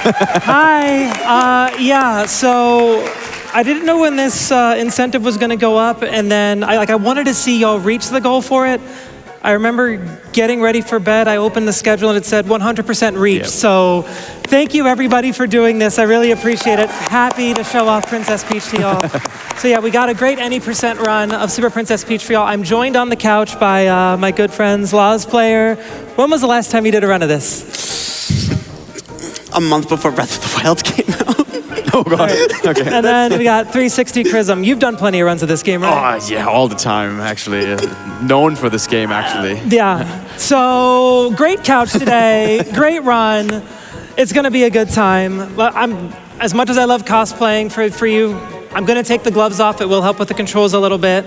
Hi. Yeah, so I didn't know when this incentive was going to go up, and then I wanted to see y'all reach the goal for it. I remember getting ready for bed. I opened the schedule and it said 100% reach. Yep. So thank you everybody for doing this. I really appreciate it. Happy to show off Princess Peach to y'all. So yeah, we got a great any percent run of Super Princess Peach for y'all. I'm joined on the couch by my good friends, Laws Player. When was the last time you did a run of this? A month before Breath of the Wild came out. Oh, God. Right. Okay. And then we got 360 Chrism. You've done plenty of runs of this game, right? Oh, yeah, all the time, actually. Known for this game, actually. Yeah. So great couch today. Great run. It's going to be a good time. As much as I love cosplaying for you, I'm going to take the gloves off. It will help with the controls a little bit.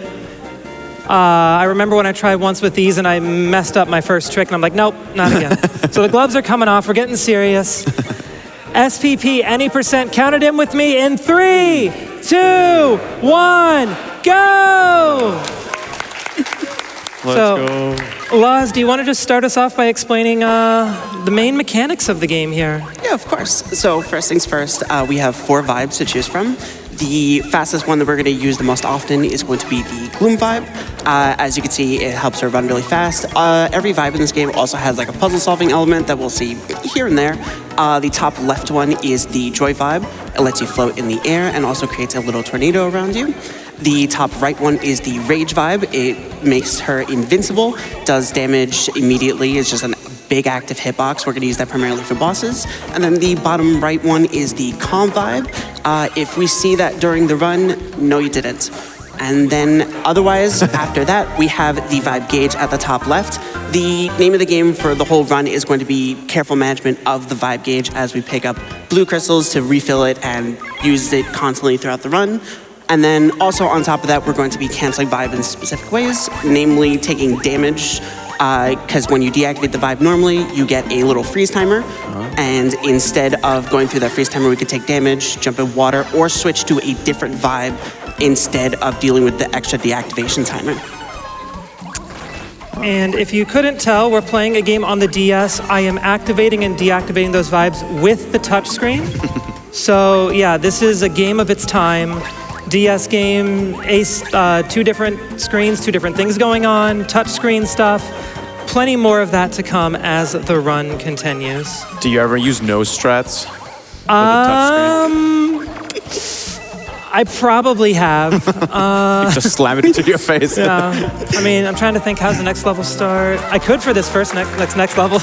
I remember when I tried once with these and I messed up my first trick, and I'm like, nope, not again. So the gloves are coming off. We're getting serious. SPP, any percent, count it in with me in 3, 2, 1, go! Let's go. Laz, do you want to just start us off by explaining the main mechanics of the game here? Yeah, of course. So first things first, we have 4 vibes to choose from. The fastest one that we're going to use the most often is going to be the Gloom vibe. As you can see, it helps her run really fast. Every vibe in this game also has like a puzzle solving element that we'll see here and there. The top left one is the Joy vibe. It lets you float in the air and also creates a little tornado around you. The top right one is the Rage vibe. It makes her invincible, does damage immediately. It's just a big active hitbox. We're going to use that primarily for bosses. And then the bottom right one is the Calm vibe. If we see that during the run, no you didn't. And then otherwise, after that, we have the vibe gauge at the top left. The name of the game for the whole run is going to be careful management of the vibe gauge as we pick up blue crystals to refill it and use it constantly throughout the run. And then also on top of that, we're going to be canceling vibe in specific ways, namely taking damage, because when you deactivate the vibe normally, you get a little freeze timer. And instead of going through that freeze timer, we could take damage, jump in water, or switch to a different vibe instead of dealing with the extra deactivation timer. And if you couldn't tell, we're playing a game on the DS. I am activating and deactivating those vibes with the touchscreen. So yeah, this is a game of its time. DS game, 2 different screens, 2 different things going on, touchscreen stuff. Plenty more of that to come as the run continues. Do you ever use nose strats? With the touchscreen? I probably have. You just slam it into your face. Yeah. I mean, I'm trying to think, how's the next level start? I could for this first next level.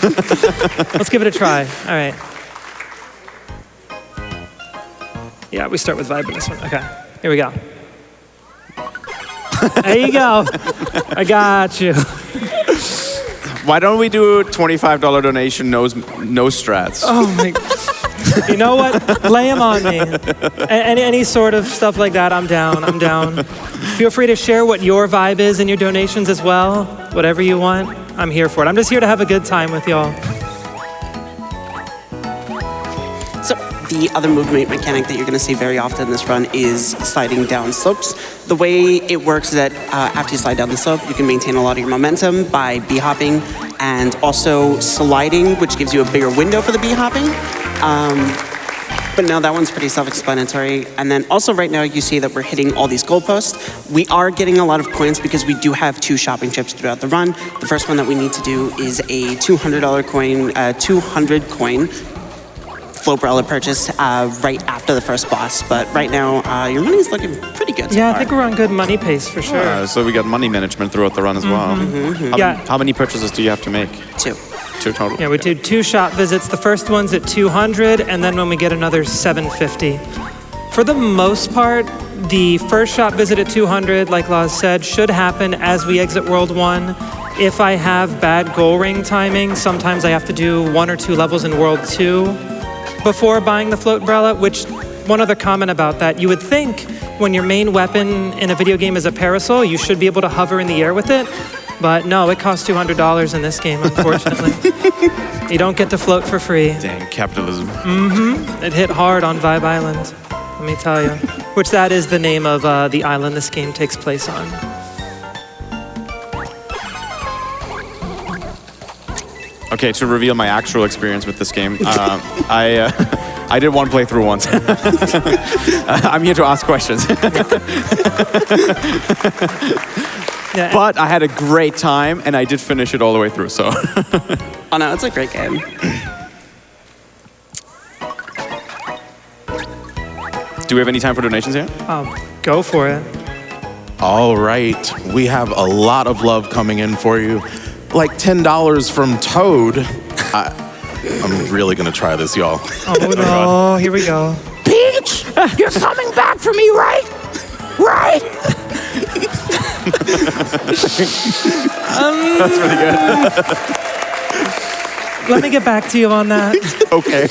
Let's give it a try. All right. Yeah, we start with vibe in this one. Okay. Here we go. There you go. I got you. Why don't we do a $25 donation nose strats? Oh my. You know what? Lay them on me. Any sort of stuff like that, I'm down. I'm down. Feel free to share what your vibe is in your donations as well. Whatever you want, I'm here for it. I'm just here to have a good time with y'all. So the other movement mechanic that you're going to see very often in this run is sliding down slopes. The way it works is that after you slide down the slope, you can maintain a lot of your momentum by bee-hopping and also sliding, which gives you a bigger window for the bee-hopping. But no, that one's pretty self-explanatory. And then also right now you see that we're hitting all these goalposts. We are getting a lot of coins because we do have 2 shopping trips throughout the run. The first one that we need to do is a $200 coin, 200 coin Flowbrella purchase right after the first boss. But right now, your money's looking pretty good. Yeah, I think we're on good money pace for sure. So we got money management throughout the run as well. How many purchases do you have to make? 2. 2 total? Yeah, we do 2 shop visits. The first one's at 200, and then when we get another 750. For the most part, the first shop visit at 200, like Laz said, should happen as we exit World 1. If I have bad goal ring timing, sometimes I have to do 1 or 2 levels in World 2 before buying the float umbrella, which, one other comment about that, you would think when your main weapon in a video game is a parasol, you should be able to hover in the air with it. But no, it costs $200 in this game, unfortunately. You don't get to float for free. Dang, capitalism. It hit hard on Vibe Island, let me tell you. Which that is the name of the island this game takes place on. Okay, to reveal my actual experience with this game, I I did one playthrough once. I'm here to ask questions. Yeah. But I had a great time, and I did finish it all the way through, so. Oh no, it's a great game. Do we have any time for donations here? Go for it. All right, we have a lot of love coming in for you. Like $10 from Toad. I'm really gonna try this, y'all. Oh no, here we go. Peach, you're coming back for me, right? Right? That's really good. Let me get back to you on that. Okay.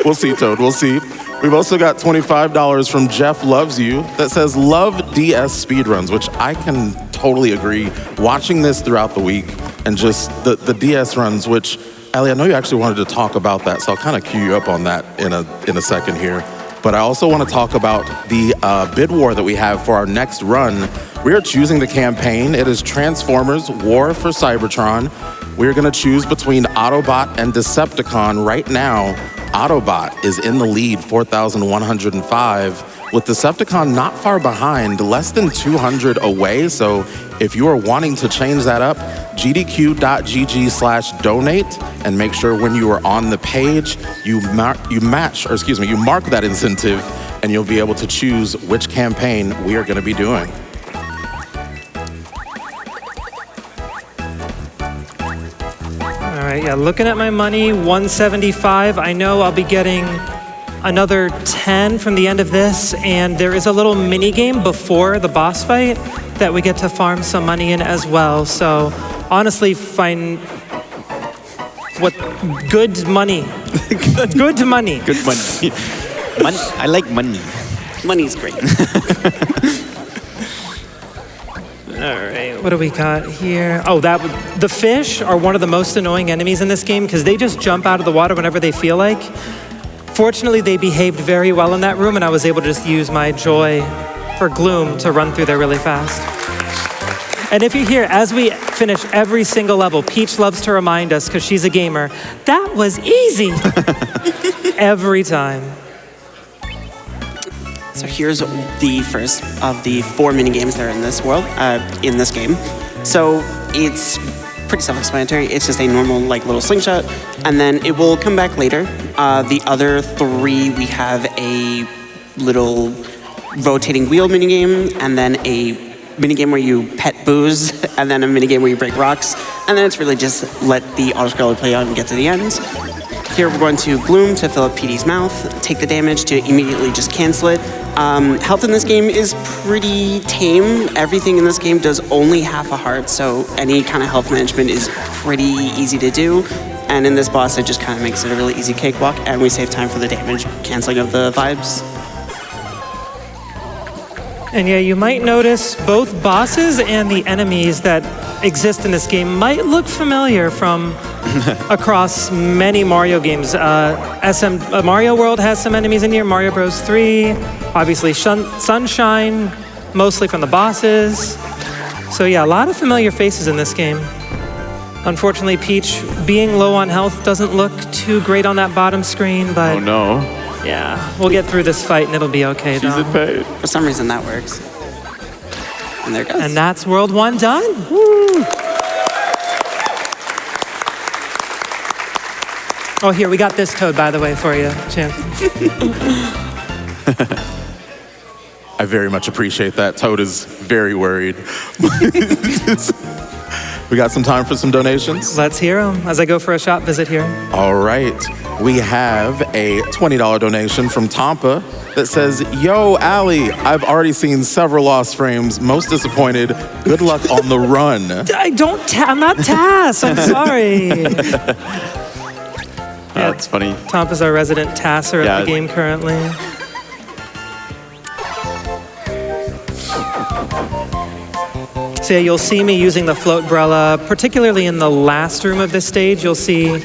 We'll see, Toad, we'll see. We've also got $25 from Jeff Loves You that says, love DS speedruns, which I can totally agree. Watching this throughout the week and just the DS runs, which, Ellie, I know you actually wanted to talk about that, so I'll kind of cue you up on that in a second here. But I also want to talk about the bid war that we have for our next run. We are choosing the campaign. It is Transformers War for Cybertron. We're going to choose between Autobot and Decepticon. Right now, Autobot is in the lead, 4,105, with Decepticon not far behind, less than 200 away. So if you are wanting to change that up, gdq.gg/donate, and make sure when you are on the page, you mark that incentive, and you'll be able to choose which campaign we are going to be doing. All right, yeah, looking at my money, 175. I know I'll be getting another 10 from the end of this, and there is a little mini game before the boss fight that we get to farm some money in as well. So honestly, good money. Good money. Good money. I like money. Money's great. All right, what do we got here? Oh, the fish are one of the most annoying enemies in this game because they just jump out of the water whenever they feel like. Fortunately, they behaved very well in that room, and I was able to just use my joy for Gloom to run through there really fast. And if you hear, as we finish every single level, Peach loves to remind us, because she's a gamer, that was easy. Every time. So here's the first of the 4 mini games that are in this world, in this game. So it's pretty self-explanatory. It's just a normal, little slingshot, and then it will come back later. The other 3, we have a little rotating wheel mini game, and then a mini game where you pet booze, and then a mini game where you break rocks, and then it's really just let the autoscroller play on and get to the end. Here we're going to Gloom to fill up PD's mouth, take the damage to immediately just cancel it. Health in this game is pretty tame. Everything in this game does only half a heart, so any kind of health management is pretty easy to do. And in this boss, it just kind of makes it a really easy cakewalk, and we save time for the damage canceling of the vibes. And yeah, you might notice both bosses and the enemies that exist in this game might look familiar from across many Mario games. Mario World has some enemies in here, Mario Bros. 3, obviously Sunshine, mostly from the bosses. So yeah, a lot of familiar faces in this game. Unfortunately, Peach, being low on health, doesn't look too great on that bottom screen, but Oh no. yeah, we'll get through this fight and it'll be okay, She's though. in pain. For some reason, that works. And there it goes. And that's World 1 done. Woo! Oh, here, we got this Toad, by the way, for you, Champ. I very much appreciate that. Toad is very worried. We got some time for some donations? Let's hear them as I go for a shop visit here. All right. We have a $20 donation from Tampa that says, yo, Allie, I've already seen several lost frames. Most disappointed. Good luck on the run. I'm not Tass, I'm sorry. That's funny. Tampa's our resident Tasser Yeah. of the game currently. So yeah, you'll see me using the floatbrella, particularly in the last room of this stage. You'll see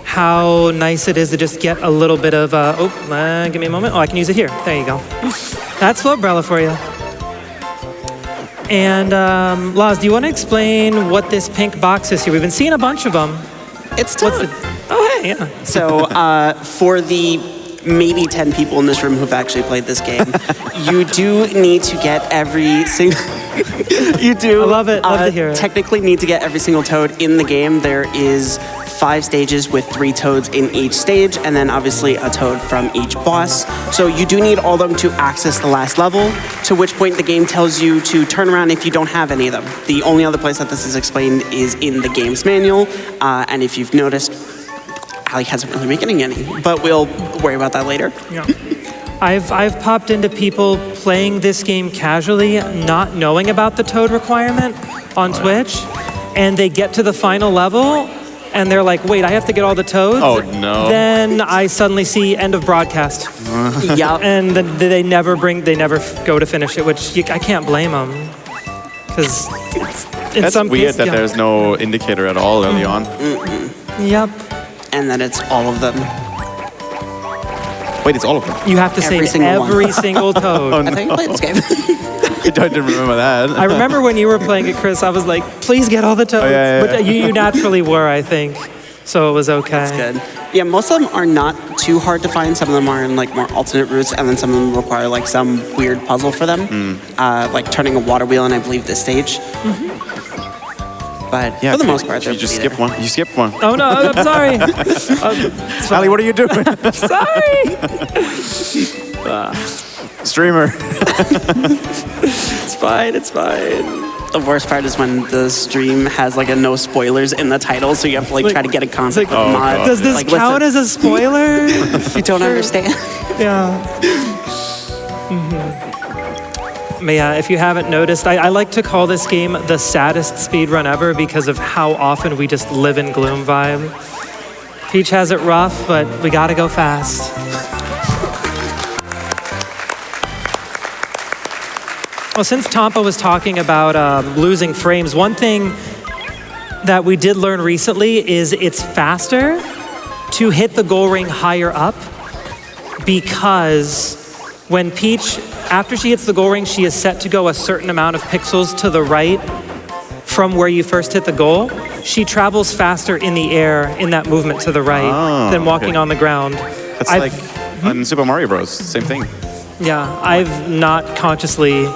how nice it is to just get a little bit of, give me a moment. Oh, I can use it here. There you go. That's floatbrella for you. And Laz, do you want to explain what this pink box is here? We've been seeing a bunch of them. It's Toad. Oh, hey, yeah. So for the maybe 10 people in this room who've actually played this game. You do need to get every single... You do. I love it. Love to hear it. Technically need to get every single toad in the game. There is 5 stages with 3 toads in each stage, and then obviously a toad from each boss. So you do need all of them to access the last level, to which point the game tells you to turn around if you don't have any of them. The only other place that this is explained is in the game's manual, and if you've noticed, Ali hasn't really been getting any, but we'll worry about that later. Yeah. I've popped into people playing this game casually, not knowing about the toad requirement on Twitch, and they get to the final level, and they're like, wait, I have to get all the toads? Oh, no. Then I suddenly see end of broadcast. Yep. And then they never go to finish it, which I can't blame them. Because That's weird that there's no indicator at all early on. Yep. And then it's all of them. Wait, it's all of them. You have to Every save single one. every single toad. I think you played this game. I didn't remember that. I remember when you were playing it, Chris, I was like, please get all the toads. yeah. But you naturally were, I think. So it was okay. Good. Yeah, most of them are not too hard to find. Some of them are in like more alternate routes, and then some of them require like some weird puzzle for them, like turning a water wheel in, I believe, this stage. But for the most part, you just skipped one. You skipped one. Oh, no, I'm sorry. Ali, what are you doing? Sorry. Streamer. It's fine, it's fine. The worst part is when the stream has like a no spoilers in the title, so you have to like try to get a concept of mod. Does this like, count as a spoiler? You don't understand. Yeah. But yeah, if you haven't noticed, I like to call this game the saddest speedrun ever because of how often we just live in gloom vibe. Peach has it rough, but we gotta go fast. Well, since Tampa was talking about losing frames, one thing that we did learn recently is it's faster to hit the goal ring higher up because when Peach, after she hits the goal ring, she is set to go a certain amount of pixels to the right from where you first hit the goal. She travels faster in the air in that movement to the right than walking on the ground. That's like on Super Mario Bros. Same thing. Yeah, I've not consciously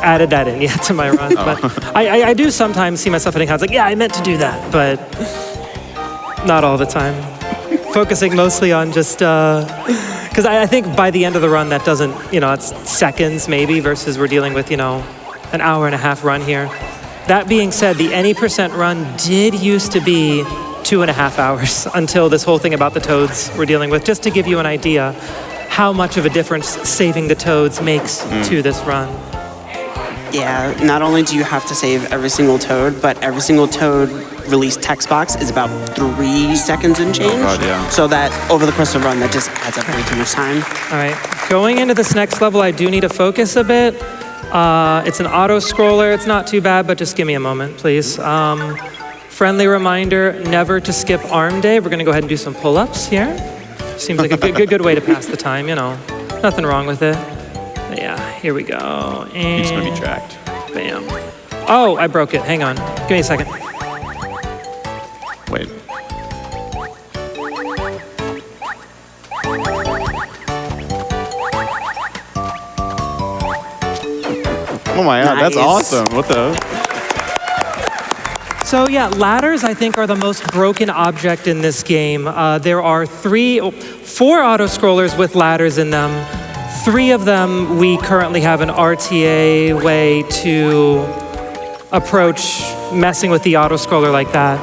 added that in yet to my run, but I do sometimes see myself hitting how it's like, yeah, I meant to do that, but not all the time. Focusing mostly on just, because I think by the end of the run that doesn't, it's seconds maybe versus we're dealing with, an hour and a half run here. That being said, the any % run did used to be 2.5 hours until this whole thing about the toads we're dealing with, just to give you an idea how much of a difference saving the toads makes to this run. Yeah, not only do you have to save every single toad, but every single toad release text box is about 3 seconds and change. Oh God, yeah. So that over the course of the run, that just adds up way too much time. All right, going into this next level, I do need to focus a bit. It's an auto scroller. It's not too bad, but just give me a moment, please. Friendly reminder, never to skip arm day. We're gonna go ahead and do some pull-ups here. Seems like a good way to pass the time, Nothing wrong with it. But yeah, here we go. And It's gonna be tracked. bam. Oh, I broke it. Hang on. Give me a second. Wait. Oh my God, that's Nice. awesome. What the? So yeah, ladders I think are the most broken object in this game. There are 4 auto scrollers with ladders in them. 3 of them we currently have an RTA way to approach messing with the auto scroller like that.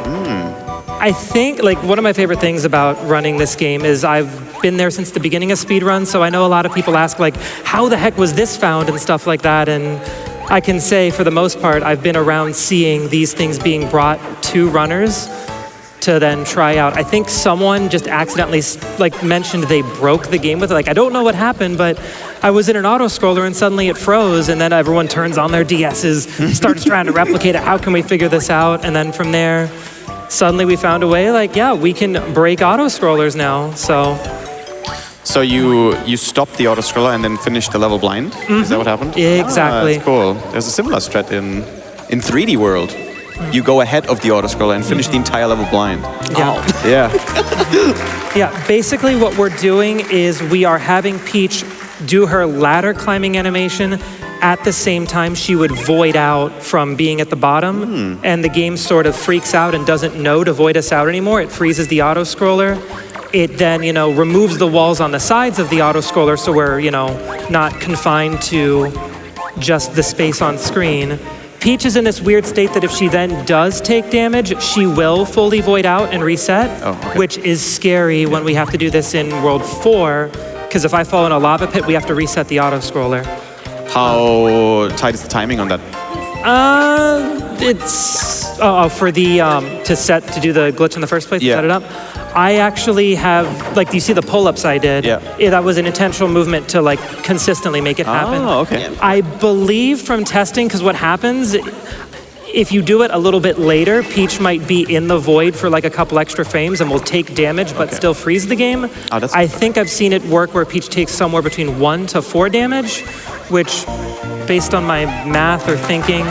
I think one of my favorite things about running this game is I've been there since the beginning of speedrun, so I know a lot of people ask how the heck was this found and stuff like that, and I can say for the most part I've been around seeing these things being brought to runners to then try out. I think someone just accidentally mentioned they broke the game with it. I don't know what happened, but I was in an auto scroller and suddenly it froze, and then everyone turns on their DSs, starts trying to replicate it. How can we figure this out? And then from there, suddenly we found a way we can break auto scrollers now. So you stopped the auto scroller and then finished the level blind? Is that what happened? Exactly. That's cool. There's a similar strat in 3D World. you go ahead of the autoscroller and finish the entire level blind. Yeah. Yeah. Yeah, basically what we're doing is we are having Peach do her ladder climbing animation at the same time she would void out from being at the bottom, and the game sort of freaks out and doesn't know to void us out anymore. It freezes the auto scroller. It then, removes the walls on the sides of the auto scroller so we're, not confined to just the space on screen. Peach is in this weird state that if she then does take damage, she will fully void out and reset, which is scary when we have to do this in World 4, because if I fall in a lava pit, we have to reset the auto scroller. How tight is the timing on that? It's for the to do the glitch in the first place, to set it up. I actually have, do you see the pull-ups I did? Yeah. That was an intentional movement to consistently make it happen. Oh, okay. I believe from testing, because what happens, if you do it a little bit later, Peach might be in the void for a couple extra frames and will take damage but still freeze the game. I think I've seen it work where Peach takes somewhere between 1 to 4 damage, which, based on my math or thinking,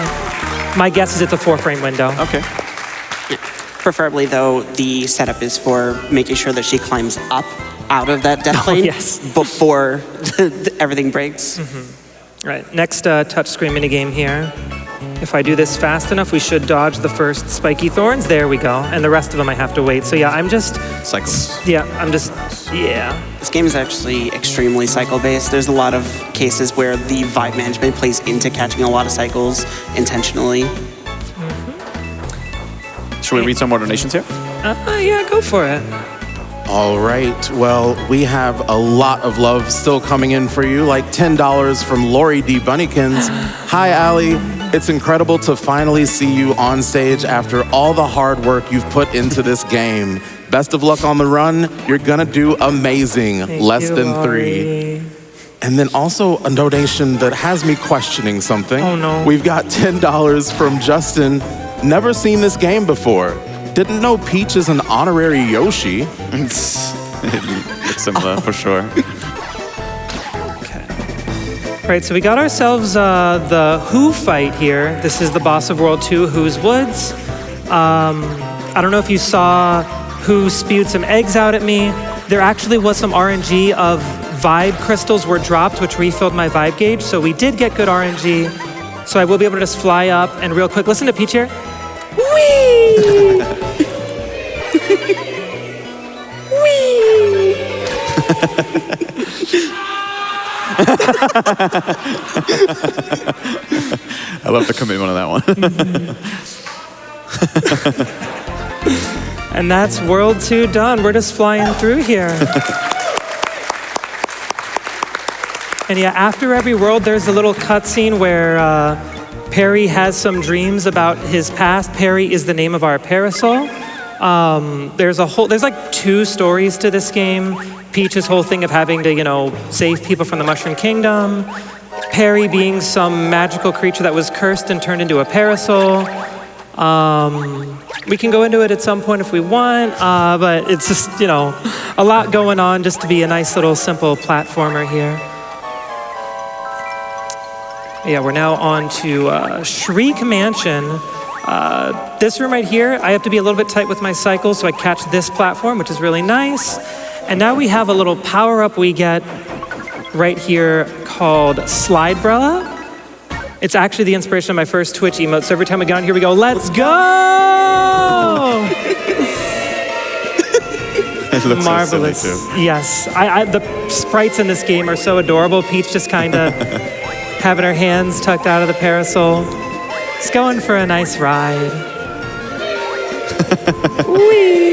my guess is it's a 4-frame window. Okay. Preferably, though, the setup is for making sure that she climbs up out of that death lane before everything breaks. Right, next touchscreen minigame here. If I do this fast enough, we should dodge the first spiky thorns. There we go. And the rest of them I have to wait. So yeah, I'm just... Cycles. Yeah. This game is actually extremely cycle-based. There's a lot of cases where the vibe management plays into catching a lot of cycles intentionally. Should we read some more donations here? Yeah, go for it. All right. Well, we have a lot of love still coming in for you, like $10 from Lori D. Bunnykins. Hi, Allie. It's incredible to finally see you on stage after all the hard work you've put into this game. Best of luck on the run. You're gonna do amazing. Less than 3. And then also a donation that has me questioning something. Oh, no. We've got $10 from Justin. Never seen this game before. Didn't know Peach is an honorary Yoshi. It's similar, for sure. Right, so we got ourselves the Who fight here. This is the boss of World 2, Who's Woods. I don't know if you saw Who spewed some eggs out at me. There actually was some RNG of vibe crystals were dropped, which refilled my vibe gauge. So we did get good RNG. So I will be able to just fly up and real quick, listen to Peach here. Whee! Whee! I love the commitment on that one. And that's World 2 done. We're just flying through here. And yeah, after every world, there's a little cutscene where Perry has some dreams about his past. Perry is the name of our parasol. There's like 2 stories to this game. Peach's whole thing of having to, save people from the Mushroom Kingdom. Perry being some magical creature that was cursed and turned into a parasol. We can go into it at some point if we want, but it's just, a lot going on just to be a nice little simple platformer here. Yeah, we're now on to Shriek Mansion. This room right here, I have to be a little bit tight with my cycle, so I catch this platform, which is really nice. And now we have a little power-up we get right here called Slidebrella. It's actually the inspiration of my first Twitch emote, so every time we get on here, we go, let's go! It looks Marvelous. So silly too. Yes, the sprites in this game are so adorable. Peach just kind of having her hands tucked out of the parasol. It's going for a nice ride. Whee!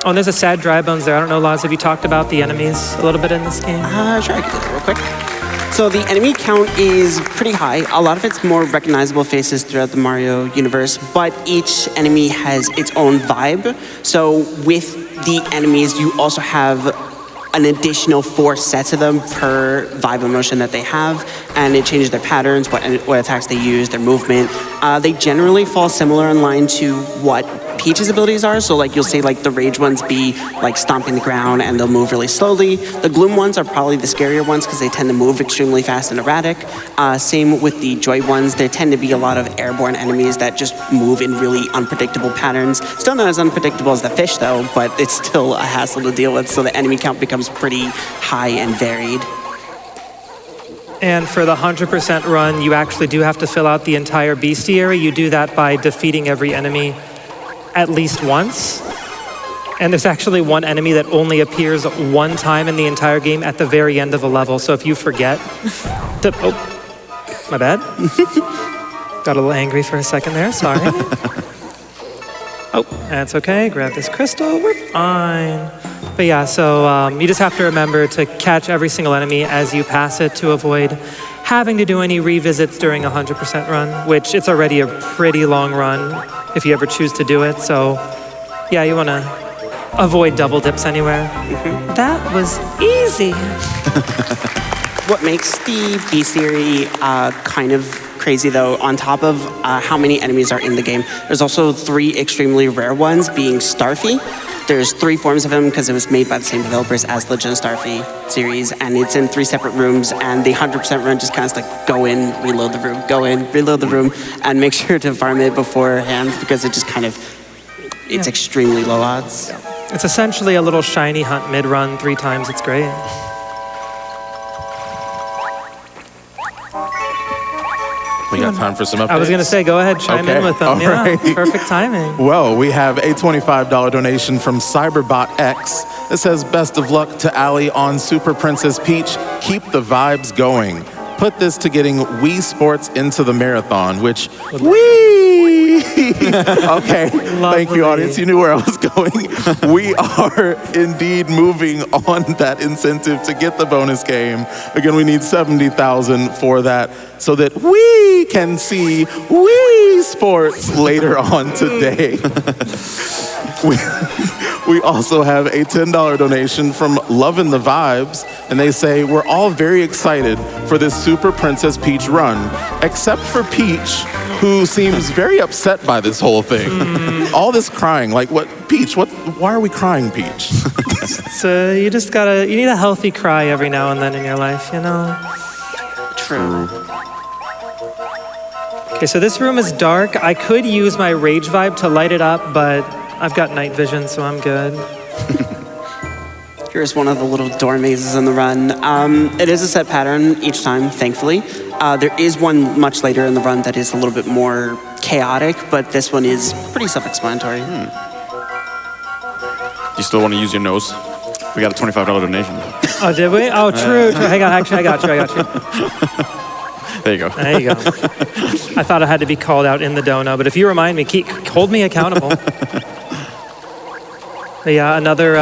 Oh, and there's a sad dry bones there. I don't know, Laz, have you talked about the enemies a little bit in this game? Sure, I can do that real quick. So the enemy count is pretty high. A lot of it's more recognizable faces throughout the Mario universe, but each enemy has its own vibe. So with the enemies, you also have an additional 4 sets of them per vibe emotion that they have, and it changes their patterns, what attacks they use, their movement. They generally fall similar in line to what Peach's abilities are. So like you'll see like the rage ones be like stomping the ground and they'll move really slowly. The gloom ones are probably the scarier ones because they tend to move extremely fast and erratic. Same with the joy ones. There tend to be a lot of airborne enemies that just move in really unpredictable patterns. Still not as unpredictable as the fish though, but it's still a hassle to deal with. So the enemy count becomes pretty high and varied. And for the 100% run, you actually do have to fill out the entire bestiary. You do that by defeating every enemy at least once. And there's actually one enemy that only appears one time in the entire game at the very end of a level. So if you forget to, oh, my bad. Got a little angry for a second there, sorry. Oh, that's okay, grab this crystal, we're fine. But yeah, so you just have to remember to catch every single enemy as you pass it to avoid having to do any revisits during a 100% run, which it's already a pretty long run if you ever choose to do it. So yeah, you want to avoid double dips anywhere. That was easy. What makes the bestiary kind of crazy though, on top of how many enemies are in the game, there's also 3 extremely rare ones, being Starfy. There's 3 forms of him because it was made by the same developers as Legend of Starfy series, and it's in 3 separate rooms, and the 100% run just kind of like go in, reload the room, go in, reload the room, and make sure to farm it beforehand because it just kind of, it's extremely low odds. It's essentially a little shiny hunt mid-run 3 times, it's great. We got time for some updates. I was going to say, go ahead, chime in with them. All Yeah, right. perfect timing. Well, we have a $25 donation from Cyberbot X that says, best of luck to Allie on Super Princess Peach. Keep the vibes going. Put this to getting Wii Sports into the marathon, which, wee! Okay, thank you, audience. You knew where I was going. We are indeed moving on that incentive to get the bonus game. Again, we need 70,000 for that so that we can see Wii Sports later on today. We also have a $10 donation from Lovin' the Vibes, and they say, we're all very excited for this Super Princess Peach run, except for Peach, who seems very upset by this whole thing. All this crying, like what, Peach, why are we crying, Peach? So you just you need a healthy cry every now and then in your life, you know? True. Okay, so this room is dark. I could use my rage vibe to light it up, but I've got night vision, so I'm good. Here's one of the little door mazes in the run. It is a set pattern each time, thankfully. There is one much later in the run that is a little bit more chaotic, but this one is pretty self-explanatory. You still want to use your nose? We got a $25 donation. Oh, did we? Oh, true. Hang on, actually, I got you. There you go. There you go. I thought I had to be called out in the dono, but if you remind me, hold me accountable. But yeah, another,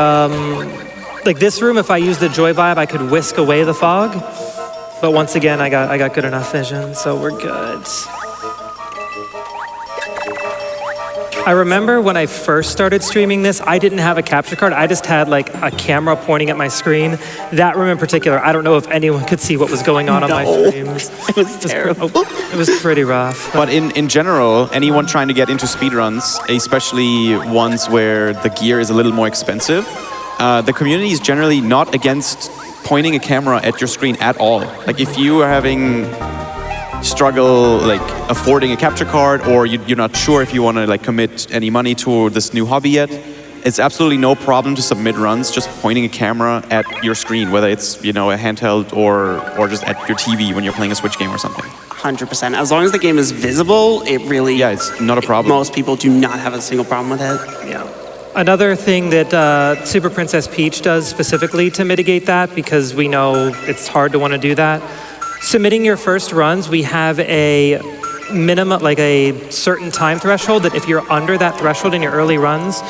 like this room, if I use the joy vibe, I could whisk away the fog. But once again, I got good enough vision, so we're good. I remember when I first started streaming this, I didn't have a capture card. I just had like a camera pointing at my screen. That room in particular, I don't know if anyone could see what was going on my streams. It was terrible. It was pretty rough. But in general, anyone trying to get into speedruns, especially ones where the gear is a little more expensive, the community is generally not against pointing a camera at your screen at all. Like if you are having struggle like affording a capture card, or you're not sure if you want to like commit any money to this new hobby yet, it's absolutely no problem to submit runs just pointing a camera at your screen, whether it's, you know, a handheld or just at your TV when you're playing a Switch game or something. 100%. As long as the game is visible, it really... Yeah, it's not a problem. Most people do not have a single problem with it. Yeah. Another thing that Super Princess Peach does specifically to mitigate that, because we know it's hard to want to do that, submitting your first runs, we have a minimum, like a certain time threshold that if you're under that threshold in your early runs,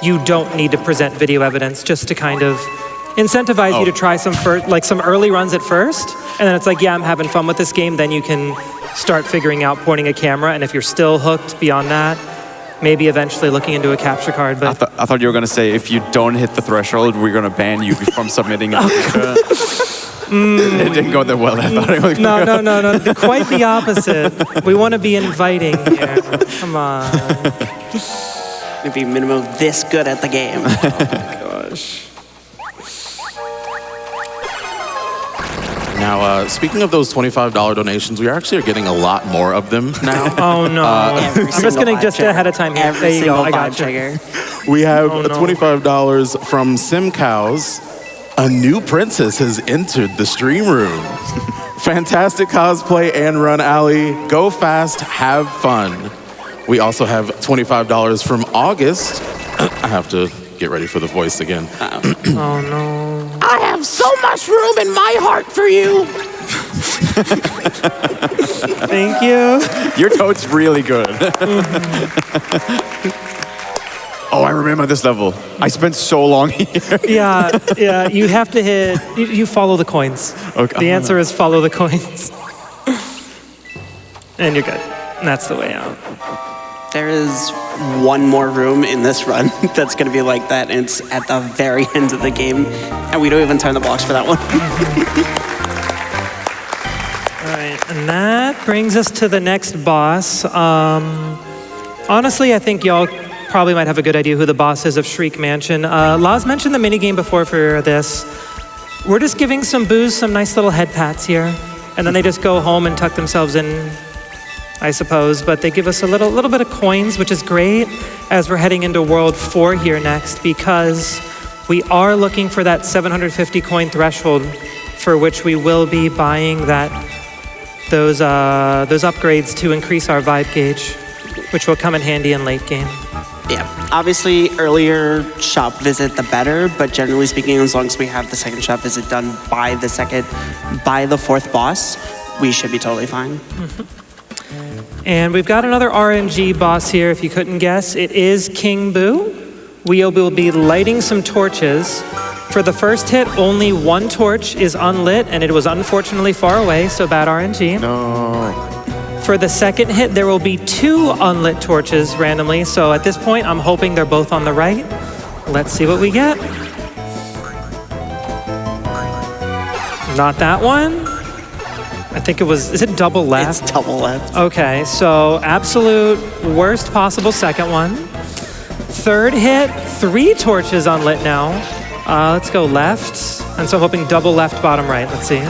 you don't need to present video evidence, just to kind of incentivize you to try some early runs at first. And then it's like, yeah, I'm having fun with this game. Then you can start figuring out pointing a camera. And if you're still hooked beyond that, maybe eventually looking into a capture card. But I thought you were going to say, if you don't hit the threshold, we're going to ban you from submitting a picture. It didn't go that well. I thought it was No. Quite the opposite. We want to be inviting here. Come on. to be minimum this good at the game. Gosh. Now, speaking of those $25 donations, we actually are getting a lot more of them now. Oh no. I'm just getting just ahead of time here. Every There you go. single I got vibe you. trigger. We have Oh, no. $25 from Sim Cows. A new princess has entered the stream room. Fantastic cosplay and run, Allie. Go fast, have fun. We also have $25 from August. I have to get ready for the voice again. Oh no. I have so much room in my heart for you. Thank you. Your Toad's really good. Oh, I remember this level. I spent so long here. Yeah. You have to hit. You follow the coins. Okay. The answer is follow the coins. And you're good. And that's the way out. There is one more room in this run that's going to be like that, and it's at the very end of the game, and we don't even turn the blocks for that one. All right, and that brings us to the next boss. Honestly, I think y'all probably might have a good idea who the boss is of Shriek Mansion. Laz mentioned the minigame before for this. We're just giving some boos some nice little head pats here, and then they just go home and tuck themselves in, I suppose, but they give us a little bit of coins, which is great as we're heading into World 4 here next, because we are looking for that 750 coin threshold for which we will be buying those upgrades to increase our vibe gauge, which will come in handy in late game. Yeah, obviously earlier shop visit the better, but generally speaking, as long as we have the second shop visit done by the fourth boss, we should be totally fine. And we've got another RNG boss here, if you couldn't guess. It is King Boo. We will be lighting some torches. For the first hit, only one torch is unlit, and it was unfortunately far away, so bad RNG. No. For the second hit, there will be 2 unlit torches randomly, so at this point, I'm hoping they're both on the right. Let's see what we get. Not that one. I think it was, is it double left? It's double left. Okay, so absolute worst possible second one. Third hit, 3 torches unlit now. Let's go left. And so hoping double left, bottom right. Let's see.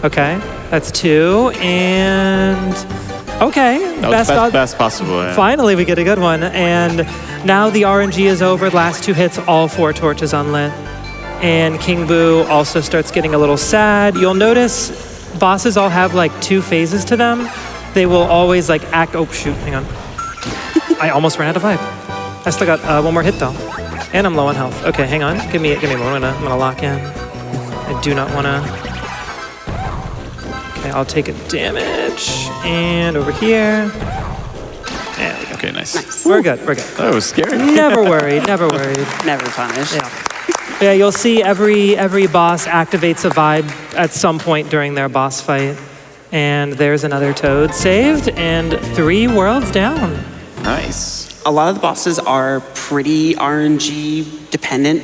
Okay, that's 2. And okay, Best possible. Yeah. Finally, we get a good one. And now the RNG is over. Last 2 hits, all 4 torches unlit. And King Boo also starts getting a little sad. You'll notice bosses all have like 2 phases to them. They will always like act, oh shoot, hang on. I almost ran out of vibe. I still got 1 more hit though. And I'm low on health. Okay, hang on, give me more, I'm gonna lock in. I do not wanna. Okay, I'll take a damage. And over here. There we go. Okay, nice. We're good. That was scary. Never worried. Never punished. Yeah, you'll see every boss activates a vibe at some point during their boss fight. And there's another Toad saved, and 3 worlds down. Nice. A lot of the bosses are pretty RNG dependent.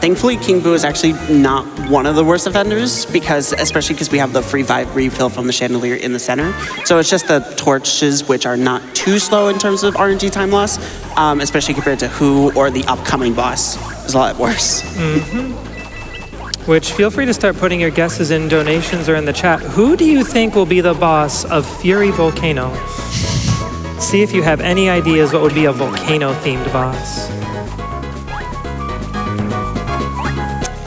Thankfully, King Boo is actually not one of the worst offenders, especially because we have the free vibe refill from the chandelier in the center. So it's just the torches, which are not too slow in terms of RNG time loss, especially compared to Who or the upcoming boss. It's a lot worse. Which, feel free to start putting your guesses in donations or in the chat. Who do you think will be the boss of Fury Volcano? See if you have any ideas what would be a volcano-themed boss.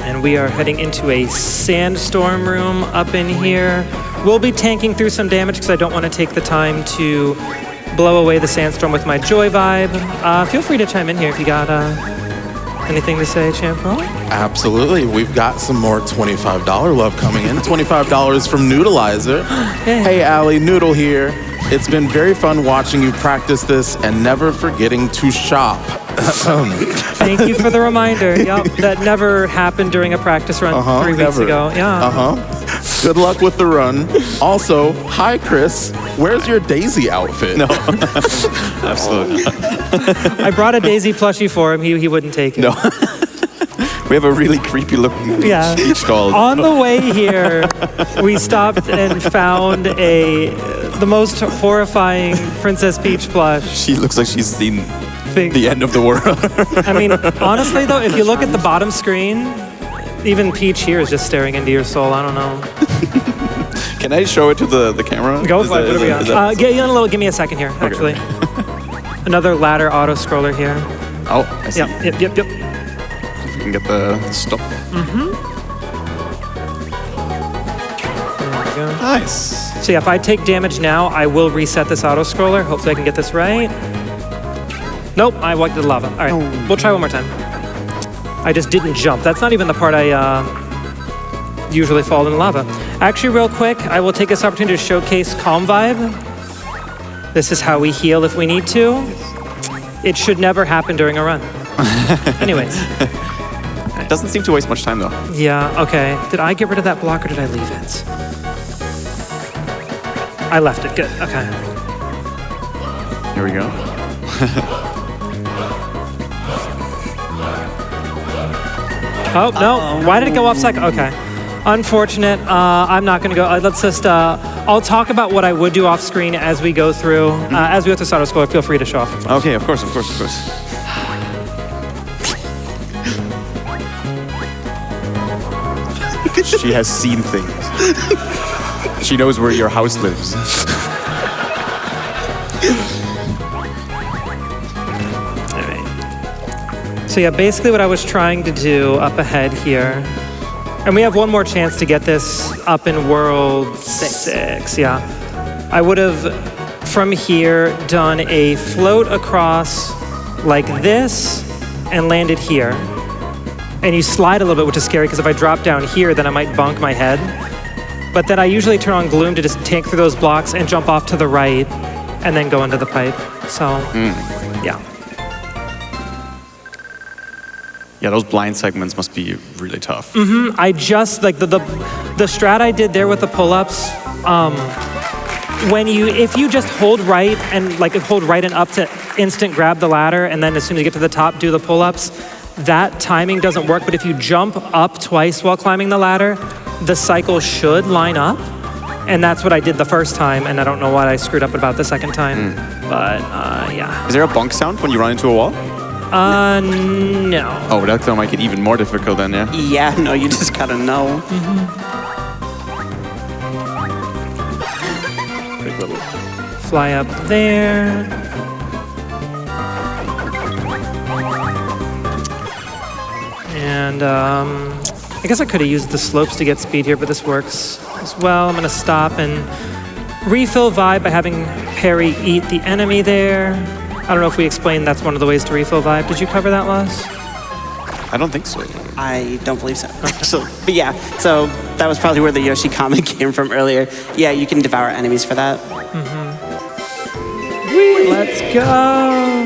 And we are heading into a sandstorm room up in here. We'll be tanking through some damage because I don't want to take the time to blow away the sandstorm with my joy vibe. Feel free to chime in here if you got anything to say, champrul. Absolutely. We've got some more $25 love coming in. $25 from Noodleizer. Hey, Allie, Noodle here. It's been very fun watching you practice this and never forgetting to shop. Thank you for the reminder. Yep, that never happened during a practice run 3 weeks ago. Yeah. Good luck with the run. Also, hi, Chris. Where's your Daisy outfit? No. Absolutely. I brought a Daisy plushie for him. He wouldn't take it. No. We have a really creepy looking beach doll. On the way here, we stopped and found the most horrifying Princess Peach plush. She looks like she's seen the end of the world. I mean, honestly though, if you look at the bottom screen, even Peach here is just staring into your soul. I don't know. Can I show it to the camera? Go for it. What do we got? Give me a second here, actually. Another ladder auto scroller here. Oh, I see. Yep. If you can get the stop. There we go. Nice. So yeah, if I take damage now, I will reset this auto scroller. Hopefully I can get this right. Nope, I walked to the lava. All right, we'll try one more time. I just didn't jump. That's not even the part I usually fall in lava. Actually, real quick, I will take this opportunity to showcase Calm Vibe. This is how we heal if we need to. It should never happen during a run. Anyways. It doesn't seem to waste much time though. Yeah, okay. Did I get rid of that block or did I leave it? I left it, good, okay. Here we go. Oh, no, why did it go off second? Okay. Unfortunate, I'm not gonna go, let's just, I'll talk about what I would do off screen as we go through, as we go through auto scroller, feel free to show off. Okay, of course. She has seen things. She knows where your house lives. All right. So yeah, basically what I was trying to do up ahead here, and we have one more chance to get this up in World 6, yeah. I would have, from here, done a float across like this and landed here. And you slide a little bit, which is scary, because if I drop down here, then I might bonk my head. But then I usually turn on Gloom to just tank through those blocks and jump off to the right, and then go into the pipe. So, yeah. Yeah, those blind segments must be really tough. I just, like, the strat I did there with the pull-ups, if you just hold right and hold right and up to instant grab the ladder, and then as soon as you get to the top, do the pull-ups, that timing doesn't work. But if you jump up twice while climbing the ladder, the cycle should line up. And that's what I did the first time, and I don't know what I screwed up about the second time. But, yeah. Is there a bonk sound when you run into a wall? No. Oh, that's gonna make it even more difficult then, yeah? Yeah, no, you just gotta know. Big little. Fly up there. And I guess I could have used the slopes to get speed here, but this works as well. I'm gonna stop and refill vibe by having Perry eat the enemy there. I don't know if we explained that's one of the ways to refill vibe. Did you cover that, Laz? I don't think so. I don't believe so, actually. But yeah, so that was probably where the Yoshi comment came from earlier. Yeah, you can devour enemies for that. Let's go.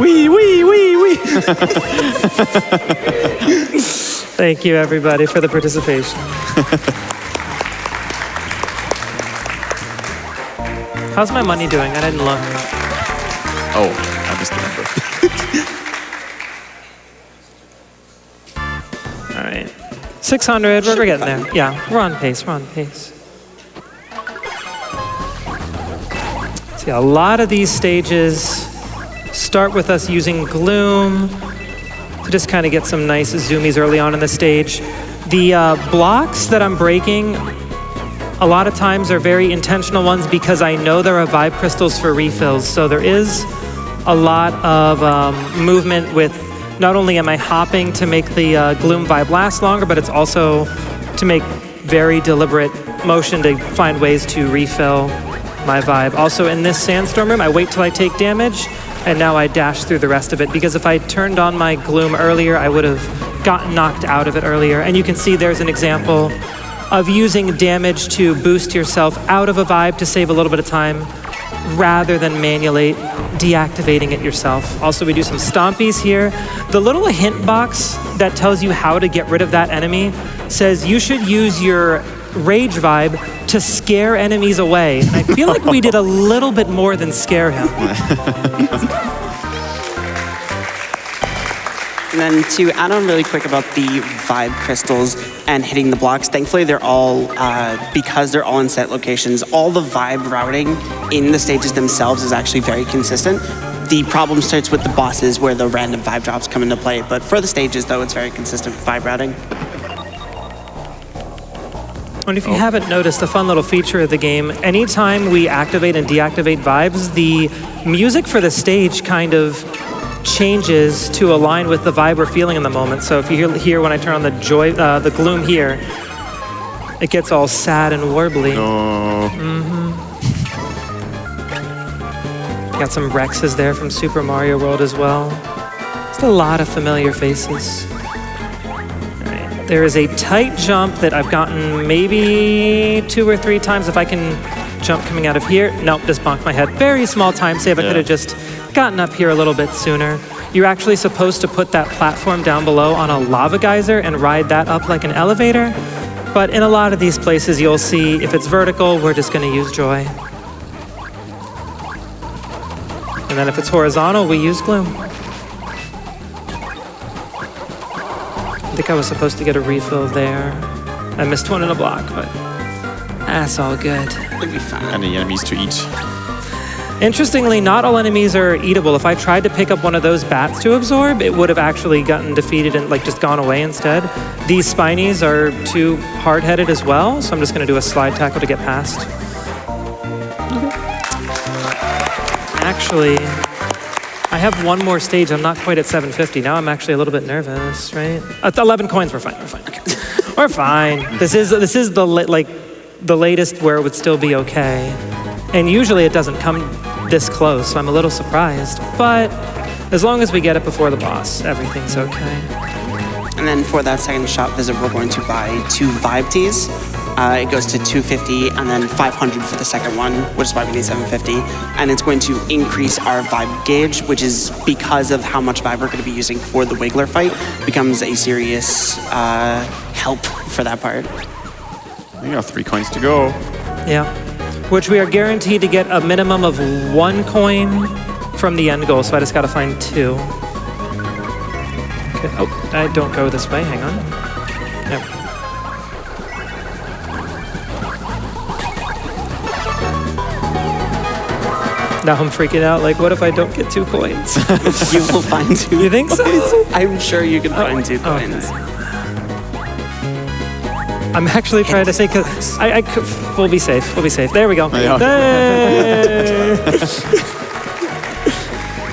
Wee. Thank you, everybody, for the participation. How's my money doing? I didn't look. Oh, I missed the number. All right. 600, we're getting there. Yeah, we're on pace. See, a lot of these stages start with us using Gloom to just kind of get some nice zoomies early on in the stage. The blocks that I'm breaking, a lot of times are very intentional ones because I know there are vibe crystals for refills. So there is a lot of movement with, not only am I hopping to make the Gloom vibe last longer, but it's also to make very deliberate motion to find ways to refill my vibe. Also in this sandstorm room, I wait till I take damage, and now I dash through the rest of it, because if I turned on my Gloom earlier, I would have gotten knocked out of it earlier. And you can see there's an example of using damage to boost yourself out of a vibe to save a little bit of time, rather than manually deactivating it yourself. Also, we do some stompies here. The little hint box that tells you how to get rid of that enemy says you should use your rage vibe to scare enemies away. And I feel like we did a little bit more than scare him. And then to add on really quick about the vibe crystals and hitting the blocks, thankfully they're all, because they're all in set locations, all the vibe routing in the stages themselves is actually very consistent. The problem starts with the bosses where the random vibe drops come into play, but for the stages though, it's very consistent vibe routing. And if you haven't noticed, a fun little feature of the game, anytime we activate and deactivate vibes, the music for the stage kind of changes to align with the vibe we're feeling in the moment. So if you hear when I turn on the gloom here, it gets all sad and warbly. Got some Rexes there from Super Mario World as well. Just a lot of familiar faces. There is a tight jump that I've gotten maybe 2 or 3 times. If I can jump coming out of here. Nope, just bonked my head. Very small time save. I could have just gotten up here a little bit sooner. You're actually supposed to put that platform down below on a lava geyser and ride that up like an elevator. But in a lot of these places, you'll see if it's vertical, we're just going to use Joy. And then if it's horizontal, we use Gloom. I think I was supposed to get a refill there. I missed one in a block, but that's all good. It'll be fine. And the enemies to eat. Interestingly, not all enemies are eatable. If I tried to pick up one of those bats to absorb, it would have actually gotten defeated and just gone away instead. These spinies are too hard-headed as well, so I'm just going to do a slide tackle to get past. Actually, I have one more stage. I'm not quite at 750. Now I'm actually a little bit nervous, right? 11 coins. We're fine. We're fine. Okay. We're fine. This is the latest where it would still be okay. And usually it doesn't come this close, so I'm a little surprised. But as long as we get it before the boss, everything's okay. And then for that second shop visit, we're going to buy 2 vibe teas. It goes to 250 and then 500 for the second one, which is why we need 750. And it's going to increase our vibe gauge, which is because of how much vibe we're going to be using for the Wiggler fight, becomes a serious help for that part. We got 3 coins to go. Yeah. Which we are guaranteed to get a minimum of 1 coin from the end goal, so I just gotta find 2. Okay. Oh, I don't go this way, hang on. Yep. Now I'm freaking out, what if I don't get 2 coins? You will find 2. You think so? I'm sure you can find 2 coins. Okay. I'm actually trying to say, because we'll be safe. We'll be safe. There we go. Yeah. Hey!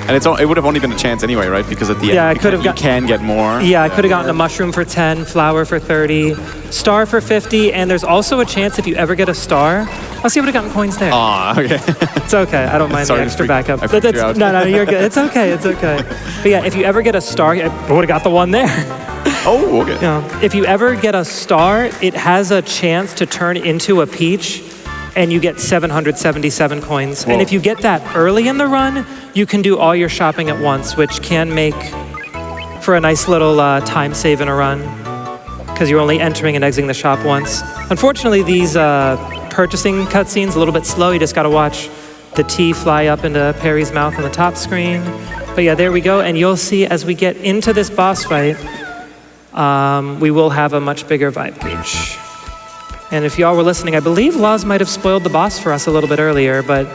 And it would have only been a chance anyway, right? Because at the end, you can get more. Yeah, I could have gotten a mushroom for 10, flower for 30, star for 50, and there's also a chance if you ever get a star, I'll see if I would have gotten coins there. Ah, okay. It's okay. I don't mind the extra backup. I freaked you out. No, you're good. It's okay. It's okay. But yeah, if you ever get a star, I would have got the one there. Oh, okay. Yeah. If you ever get a star, it has a chance to turn into a peach, and you get 777 coins. Whoa. And if you get that early in the run, you can do all your shopping at once, which can make for a nice little time save in a run, because you're only entering and exiting the shop once. Unfortunately, these purchasing cutscenes a little bit slow. You just got to watch the tea fly up into Perry's mouth on the top screen. But yeah, there we go. And you'll see as we get into this boss fight, we will have a much bigger vibe gauge. And if y'all were listening, I believe Laz might have spoiled the boss for us a little bit earlier, but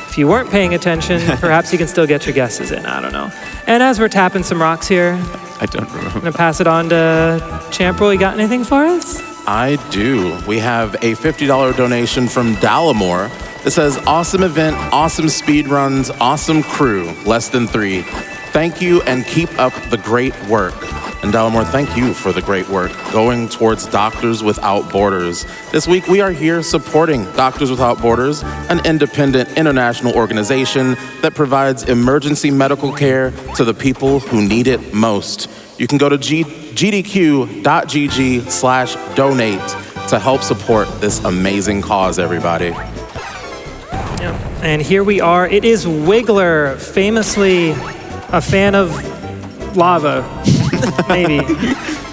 if you weren't paying attention, perhaps you can still get your guesses in. I don't know. And as we're tapping some rocks here, I don't remember. I'm gonna pass it on to Champrul. You got anything for us? I do. We have a $50 donation from Dallimore. It says, awesome event, awesome speed runs, awesome crew, less than 3. Thank you and keep up the great work. And Dallimore, thank you for the great work going towards Doctors Without Borders. This week, we are here supporting Doctors Without Borders, an independent international organization that provides emergency medical care to the people who need it most. You can go to gdq.gg/donate to help support this amazing cause, everybody. Yeah. And here we are. It is Wiggler, famously a fan of lava. Maybe.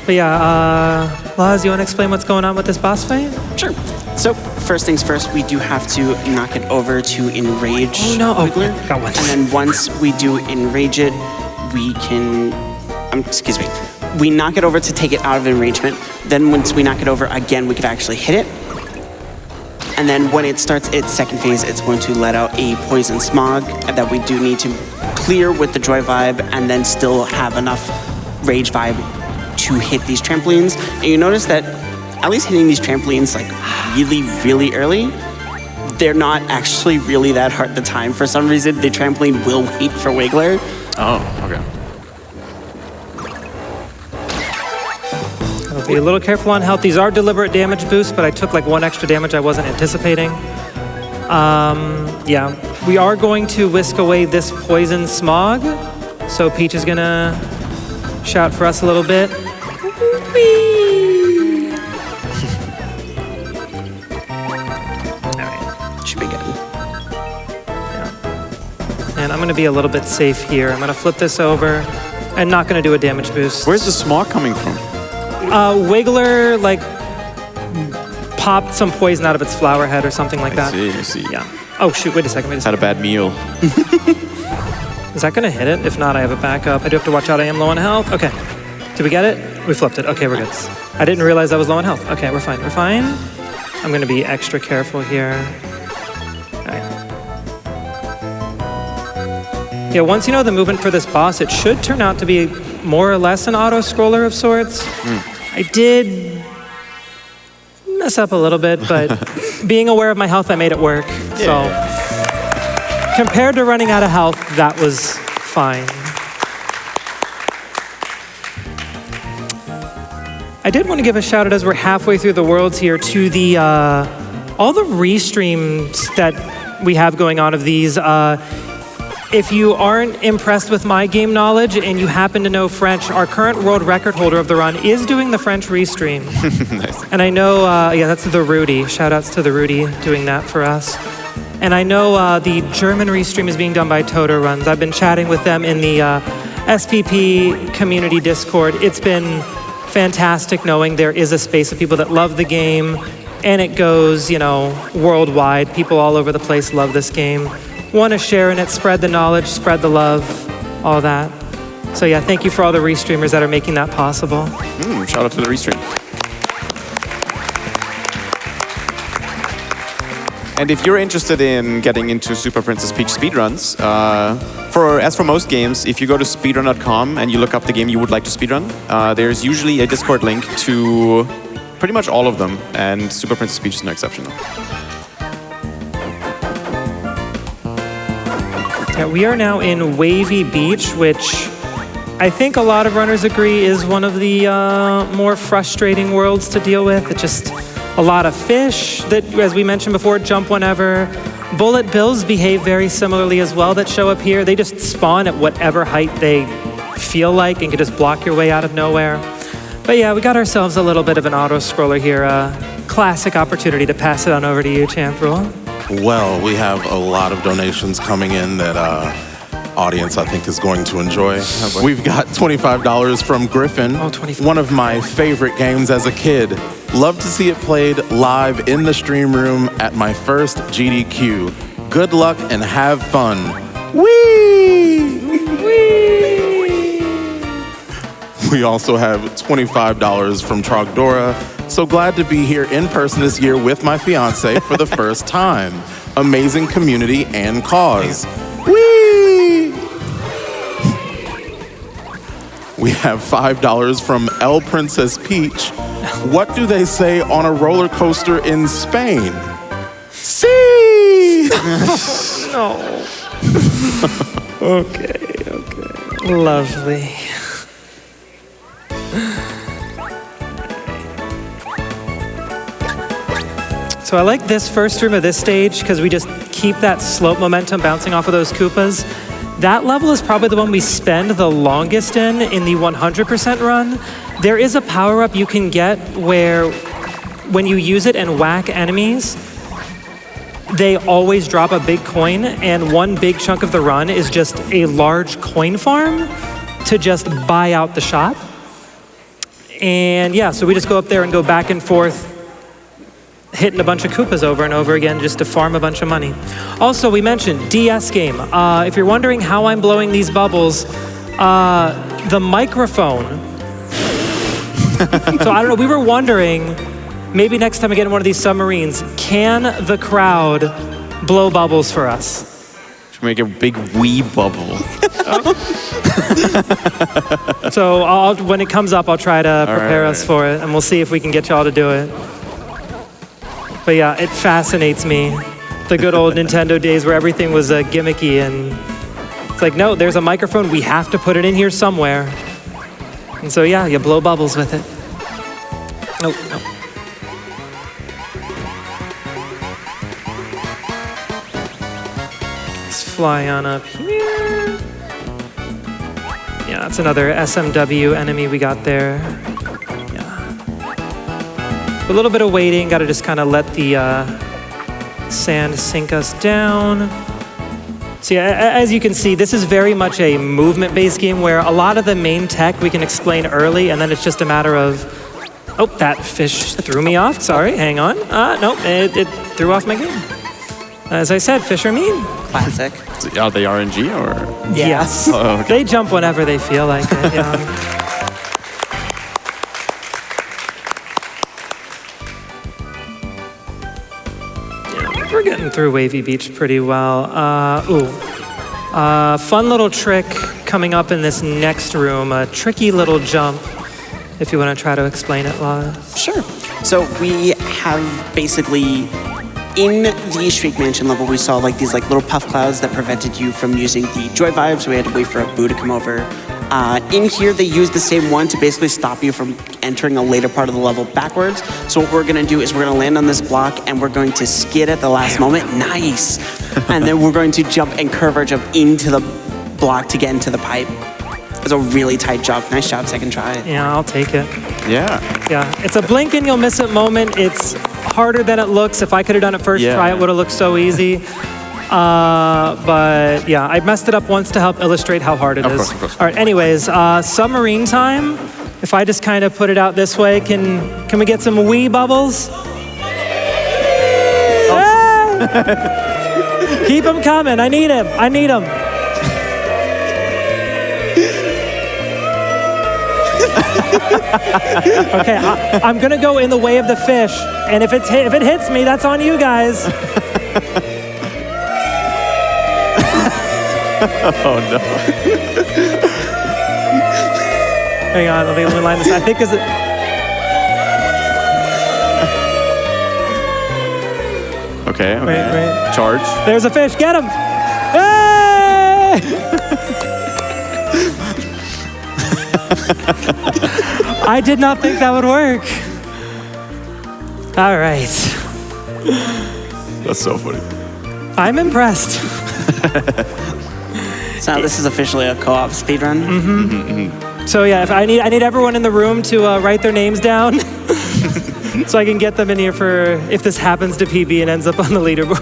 But yeah, Laz, you want to explain what's going on with this boss fight? Sure. So, first things first, we do have to knock it over to enrage Wiggler. Got one. And then once we do enrage it, we can excuse me. We knock it over to take it out of arrangement. Then once we knock it over again, we could actually hit it. And then when it starts its second phase, it's going to let out a poison smog that we do need to clear with the joy vibe and then still have enough rage vibe to hit these trampolines. And you notice that at least hitting these trampolines like really, really early, they're not actually really that hard to time. For some reason, the trampoline will wait for Wiggler. Oh, okay. I'll be a little careful on health. These are deliberate damage boosts, but I took like 1 extra damage I wasn't anticipating. Yeah, we are going to whisk away this poison smog. So Peach is gonna shout for us a little bit. Whee! All right, Should be good. and I'm gonna be a little bit safe here. I'm gonna flip this over and not gonna do a damage boost. Where's the smog coming from? Wiggler, like, popped some poison out of its flower head or something like that. I see. Yeah. Oh, shoot, wait a second. Had a bad meal. Is that gonna hit it? If not, I have a backup. I do have to watch out, I am low on health. Okay. Did we get it? We flipped it. Okay, we're good. I didn't realize I was low on health. Okay, we're fine, we're fine. I'm gonna be extra careful here. All right. Yeah, once you know the movement for this boss, it should turn out to be more or less an auto-scroller of sorts. I did mess up a little bit, but being aware of my health, I made it work. So compared to running out of health, that was fine. I did want to give a shout out as we're halfway through the worlds here to the all the restreams that we have going on of these. If you aren't impressed with my game knowledge and you happen to know French, our current world record holder of the run is doing the French restream. Nice. And I know, yeah, that's the Rudy. Shout outs to the Rudy doing that for us. And I know the German restream is being done by Toto Runs. I've been chatting with them in the SPP community Discord. It's been fantastic knowing there is a space of people that love the game and it goes, you know, worldwide. People all over the place love this game. Want to share in it, spread the knowledge, spread the love, all that. So yeah, thank you for all the restreamers that are making that possible. Shout out to the restream. And if you're interested in getting into Super Princess Peach speedruns, as for most games, if you go to speedrun.com and you look up the game you would like to speedrun, there's usually a Discord link to pretty much all of them, and Super Princess Peach is no exception. Yeah, we are now in Wavy Beach, which I think a lot of runners agree is one of the more frustrating worlds to deal with. It's just a lot of fish that, as we mentioned before, jump whenever. Bullet bills behave very similarly as well that show up here. They just spawn at whatever height they feel like and can just block your way out of nowhere. But yeah, we got ourselves a little bit of an auto-scroller here. Classic opportunity to pass it on over to you, Champrul. Well, we have a lot of donations coming in that audience I think is going to enjoy. We've got $25 from Griffin. Oh, 25. One of my favorite games as a kid. Love to see it played live in the stream room at my first GDQ. Good luck and have fun. Whee! Whee! We also have $25 from Trogdora. So glad to be here in person this year with my fiance for the first time. Amazing community and cause. Whee! We have $5 from El Princess Peach. What do they say on a roller coaster in Spain? See! No. Okay. Lovely. So I like this first room of this stage because we just keep that slope momentum bouncing off of those Koopas. That level is probably the one we spend the longest in the 100% run. There is a power-up you can get where when you use it and whack enemies, they always drop a big coin, and one big chunk of the run is just a large coin farm to just buy out the shop. And yeah, so we just go up there and go back and forth, hitting a bunch of Koopas over and over again just to farm a bunch of money. Also, we mentioned DS game. If you're wondering how I'm blowing these bubbles, The microphone. So I don't know, we were wondering, maybe next time we get in one of these submarines, can the crowd blow bubbles for us? Should make a big wee bubble. So when it comes up, I'll try to prepare us for it, and we'll see if we can get y'all to do it. But yeah, it fascinates me. The good old Nintendo days where everything was gimmicky, and it's like, no, there's a microphone. We have to put it in here somewhere. And so yeah, you blow bubbles with it. Nope, nope. Let's fly on up here. Yeah, that's another SMW enemy we got there. Yeah. A little bit of waiting, gotta just kind of let the sand sink us down. So yeah, as you can see, this is very much a movement-based game where a lot of the main tech we can explain early, and then it's just a matter of, oh, that fish threw me off. Sorry, hang on. Nope, it threw off my game. As I said, fish are mean. Classic. Are they RNG or? Yes. Oh, okay. They jump whenever they feel like it, yeah. We're getting through Wavy Beach pretty well. Fun little trick coming up in this next room, a tricky little jump, if you want to try to explain it, Laz. Sure. So we have basically, in the Shriek Mansion level, we saw like these like little puff clouds that prevented you from using the joy vibes. We had to wait for a boo to come over. In here, they use the same one to basically stop you from entering a later part of the level backwards. So what we're gonna do is we're gonna land on this block and we're going to skid at the last moment. Nice. And then we're going to jump and curve our jump into the block to get into the pipe. It's a really tight jump. Nice job, second try. Yeah, I'll take it. Yeah. Yeah, it's a blink and you'll miss it moment. It's harder than it looks. If I could have done it first try, it would have looked so easy. But yeah, I messed it up once to help illustrate how hard it is. Of course. All right, anyways, submarine time. If I just kind of put it out this way, can we get some wee bubbles? Ah! Keep them coming. I need him. I need them. Okay, I'm gonna go in the way of the fish, and if it hits me, that's on you guys. Oh no. Hang on, let me line this. I think is it. Okay. Wait. Charge. There's a fish. Get him! Hey! I did not think that would work. All right. That's so funny. I'm impressed. So this is officially a co-op speedrun. So yeah, if I need everyone in the room to write their names down, so I can get them in here for if this happens to PB and ends up on the leaderboard.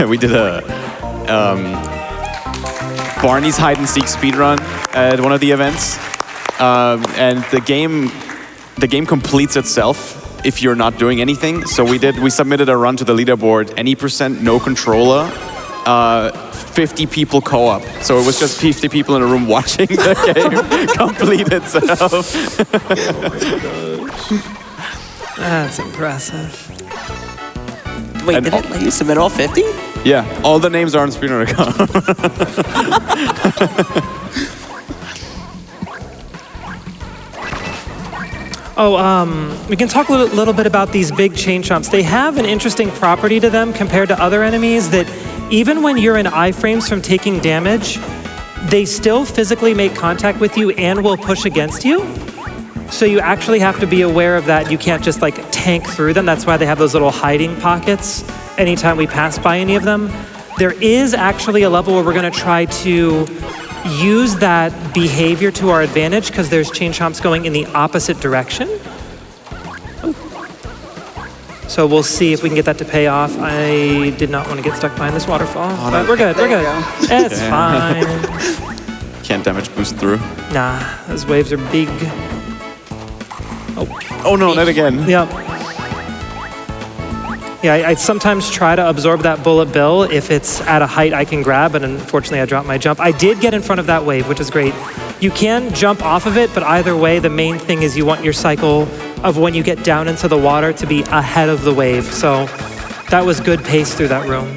We did a Barney's hide and seek speedrun at one of the events, and the game completes itself if you're not doing anything. So we submitted a run to the leaderboard, any % no controller, 50 people co-op. So it was just 50 people in a room watching the game complete itself. That's impressive. Wait, did it let you submit all 50? Yeah, all the names are on speedrunner.com. We can talk a little bit about these big chain chomps. They have an interesting property to them compared to other enemies that even when you're in iframes from taking damage, they still physically make contact with you and will push against you. So you actually have to be aware of that. You can't just like tank through them. That's why they have those little hiding pockets anytime we pass by any of them. There is actually a level where we're gonna try to use that behavior to our advantage because there's chain chomps going in the opposite direction. So we'll see if we can get that to pay off. I did not want to get stuck behind this waterfall, but we're good, we're good. It's fine. Can't damage boost through. Nah, those waves are big. Oh no, not again. Yep. Yeah, I sometimes try to absorb that bullet bill if it's at a height I can grab, but unfortunately I dropped my jump. I did get in front of that wave, which is great. You can jump off of it, but either way, the main thing is you want your cycle of when you get down into the water to be ahead of the wave. So that was good pace through that room.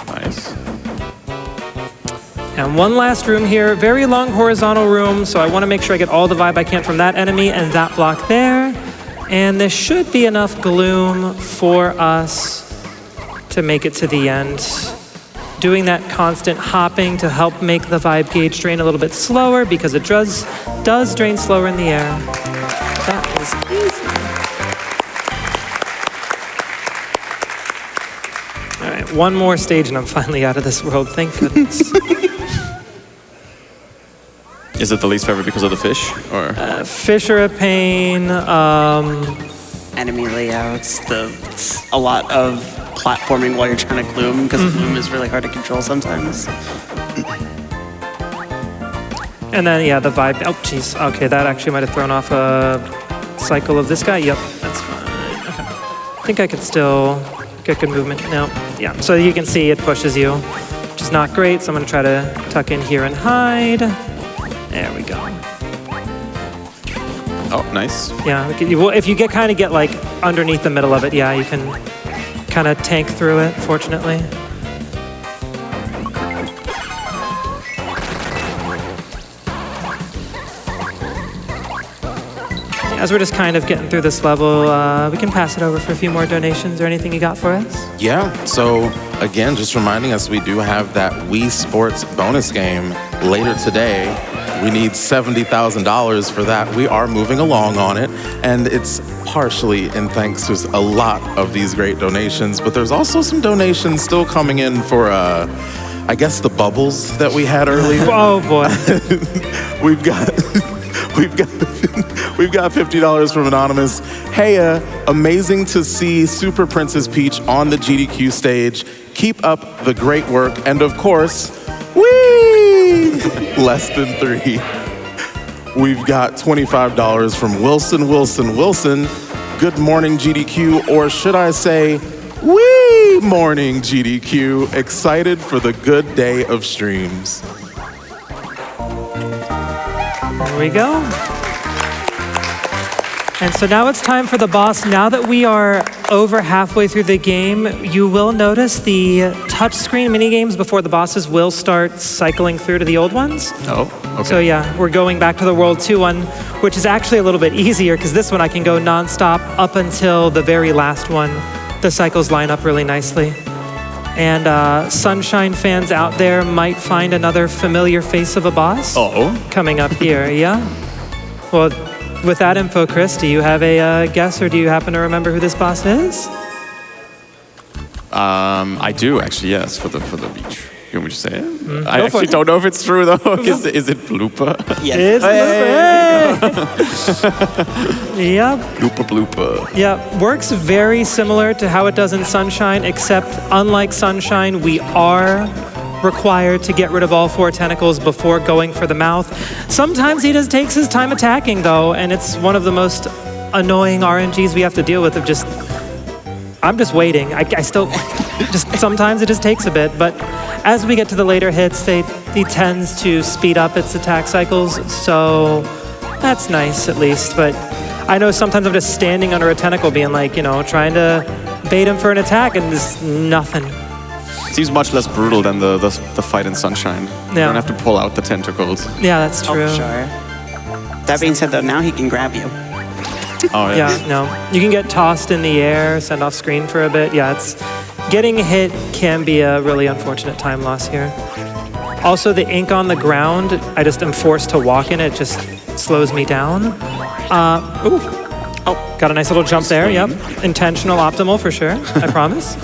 Nice. And one last room here, very long horizontal room, so I want to make sure I get all the vibe I can from that enemy and that block there. And this should be enough gloom for us to make it to the end. Doing that constant hopping to help make the vibe gauge drain a little bit slower because it does drain slower in the air. That was easy. All right, one more stage and I'm finally out of this world, thank goodness. Is it the least favorite because of the fish, or? Fish are a pain. Enemy layouts, a lot of platforming while you're trying to gloom, because gloom is really hard to control sometimes. And then, yeah, the vibe. Oh, jeez. Okay, that actually might have thrown off a cycle of this guy. Yep, that's fine. Okay. I think I could still get good movement. No, yeah. So you can see it pushes you, which is not great. So I'm going to try to tuck in here and hide. There we go. Oh, nice. Yeah, if you get like underneath the middle of it, yeah, you can kind of tank through it, fortunately. As we're just kind of getting through this level, we can pass it over for a few more donations or anything you got for us? Yeah, so again, just reminding us we do have that Wii Sports bonus game later today. We need $70,000 for that. We are moving along on it, and it's partially in thanks to a lot of these great donations, but there's also some donations still coming in for, I guess, the bubbles that we had earlier. Oh, boy. We've got $50 from Anonymous. Hey, amazing to see Super Princess Peach on the GDQ stage. Keep up the great work. And of course, whee! Less than 3. We've got $25 from Wilson. Good morning, GDQ. Or should I say, wee morning, GDQ. Excited for the good day of streams. There we go. And so now it's time for the boss. Now that we are over halfway through the game, you will notice the touchscreen minigames before the bosses will start cycling through to the old ones. Oh, okay. So yeah, we're going back to the World 2 one, which is actually a little bit easier because this one I can go nonstop up until the very last one. The cycles line up really nicely. And Sunshine fans out there might find another familiar face of a boss coming up here, yeah? Well, with that info, Chris, do you have a guess or do you happen to remember who this boss is? I do actually, yes, for the beach. You want me to say it? I Go for actually it. don't know if it's true though. Is it Blooper? Yes. It's Yep. Blooper. Yeah, works very similar to how it does in Sunshine, except unlike Sunshine, we are required to get rid of all 4 tentacles before going for the mouth. Sometimes he just takes his time attacking though, and it's one of the most annoying RNGs we have to deal with of just, I'm just waiting. I still, just sometimes it just takes a bit, but as we get to the later hits, he tends to speed up its attack cycles, so that's nice at least, but I know sometimes I'm just standing under a tentacle being like, trying to bait him for an attack and just nothing. Seems much less brutal than the fight in Sunshine. Yeah. You don't have to pull out the tentacles. Yeah, that's true. Oh, sure. That being said, though, now he can grab you. Oh, Yeah, no. You can get tossed in the air, send off screen for a bit. Yeah, getting hit can be a really unfortunate time loss here. Also, the ink on the ground, I just am forced to walk in it. It just slows me down. Got a nice little jump there. Yep. Intentional, optimal for sure. I promise.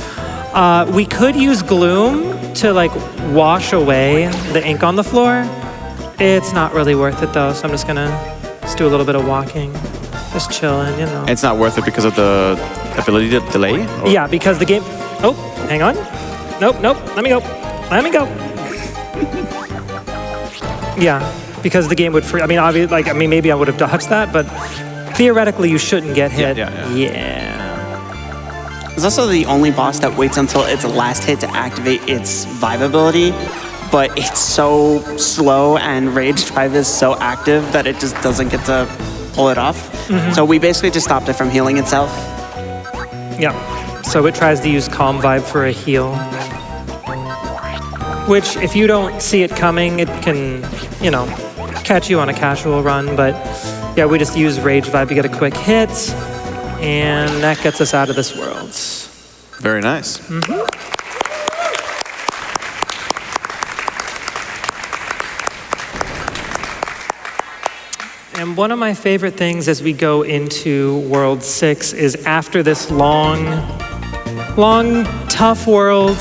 We could use gloom to wash away the ink on the floor. It's not really worth it though, so I'm just gonna do a little bit of walking. Just chilling, It's not worth it because of the ability to delay? Or? Yeah, because the game... Oh, hang on. Nope. Let me go. Yeah. because the game would free. I mean, obviously, maybe I would have dodged that, but theoretically, you shouldn't get hit. Yeah. It's also the only boss that waits until its last hit to activate its vibe ability, but it's so slow and Rage 5 is so active that it just doesn't get to pull it off. So we basically just stopped it from healing itself. Yeah. So it tries to use Calm Vibe for a heal, which if you don't see it coming, it can, catch you on a casual run. But yeah, we just use Rage Vibe to get a quick hit, and that gets us out of this world. Very nice. And one of my favorite things as we go into World 6 is after this long, tough world,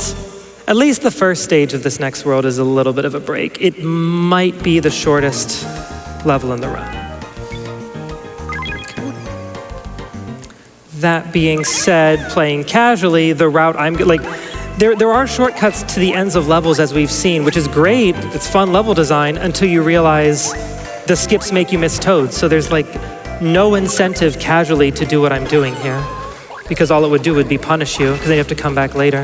at least the first stage of this next world is a little bit of a break. It might be the shortest level in the run. That being said, playing casually, the route there are shortcuts to the ends of levels as we've seen, which is great. It's fun level design until you realize the skips make you miss toads. So there's no incentive casually to do what I'm doing here, because all it would do would be punish you, because then you have to come back later.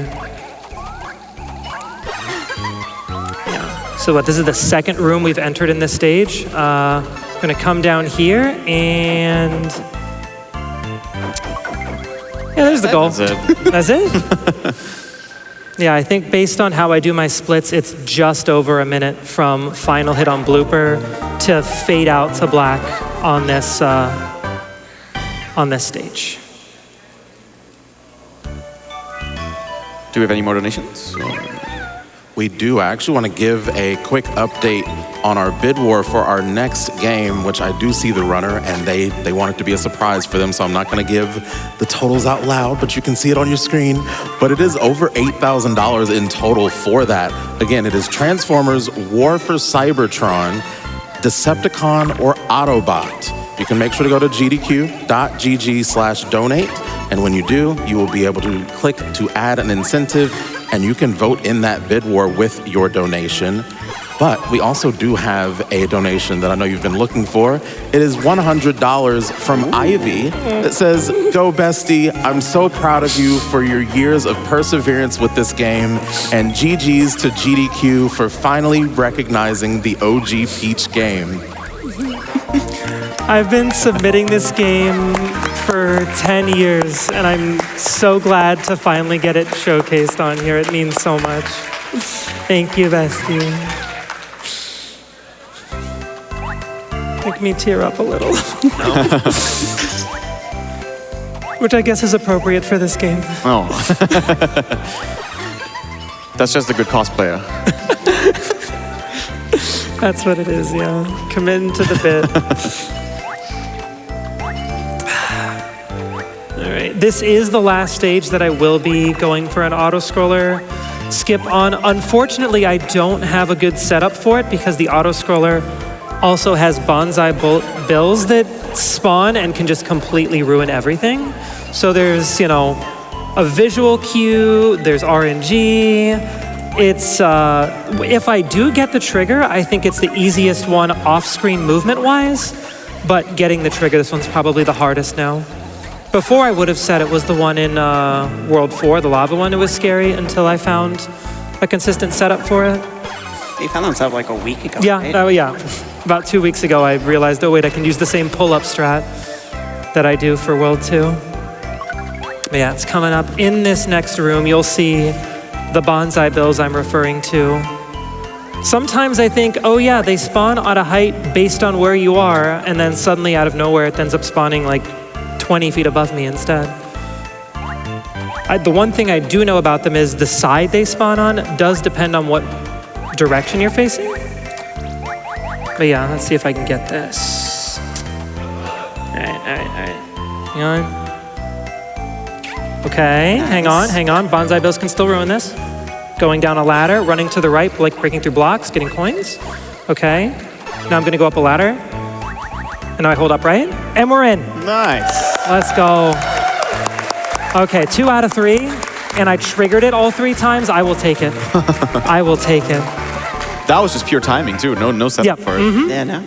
Yeah. So this is the second room we've entered in this stage. I'm gonna come down here and yeah, there's the goal. That's it? Yeah, I think based on how I do my splits, it's just over a minute from final hit on blooper to fade out to black on this stage. Do we have any more donations? We do. I actually want to give a quick update on our bid war for our next game, which I do see the runner, and they want it to be a surprise for them, so I'm not going to give the totals out loud, but you can see it on your screen. But it is over $8,000 in total for that. Again, it is Transformers, War for Cybertron, Decepticon, or Autobot. You can make sure to go to gdq.gg/donate, and when you do, you will be able to click to add an incentive, and you can vote in that bid war with your donation. But we also do have a donation that I know you've been looking for. It is $100 from Ivy that says, "Go bestie, I'm so proud of you for your years of perseverance with this game, and GG's to GDQ for finally recognizing the OG Peach game." I've been submitting this game for 10 years, and I'm so glad to finally get it showcased on here. It means so much. Thank you, bestie. Make me tear up a little. Which I guess is appropriate for this game. Oh. That's just a good cosplayer. That's what it is, yeah. Committing to the bit. All right, this is the last stage that I will be going for an auto-scroller skip on. Unfortunately, I don't have a good setup for it because the auto-scroller also has bonsai bills that spawn and can just completely ruin everything. So there's, a visual cue, there's RNG. It's, if I do get the trigger, I think it's the easiest one off-screen movement-wise, but getting the trigger, this one's probably the hardest now. Before I would have said it was the one in World 4, the lava one, it was scary until I found a consistent setup for it. You found that like a week ago, Yeah, right? yeah. About 2 weeks ago, I realized, oh wait, I can use the same pull-up strat that I do for World 2. But yeah, it's coming up. In this next room, you'll see the bonsai bills I'm referring to. Sometimes I think, oh yeah, they spawn at a height based on where you are, and then suddenly out of nowhere, it ends up spawning like 20 feet above me instead. The one thing I do know about them is the side they spawn on does depend on what direction you're facing. But yeah, let's see if I can get this. All right. Hang on. Okay, Nice. hang on. Bonsai bills can still ruin this. Going down a ladder, running to the right, like breaking through blocks, getting coins. Okay, now I'm gonna go up a ladder. And now I hold up right, and we're in. Nice. Let's go. Okay, 2 out of 3, and I triggered it all 3 times. I will take it. I will take it. That was just pure timing too. No setup Yeah. for it. Yeah, no?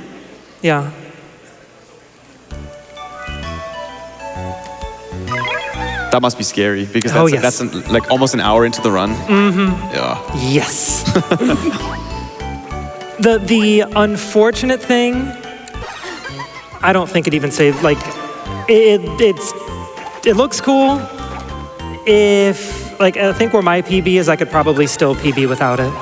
Yeah. That must be scary because Oh, that's, yes. like almost an hour into the run. Yeah. Yes. The unfortunate thing, I don't think it even saves, like, it looks cool. If, like, I think where my PB is, I could probably still PB without it.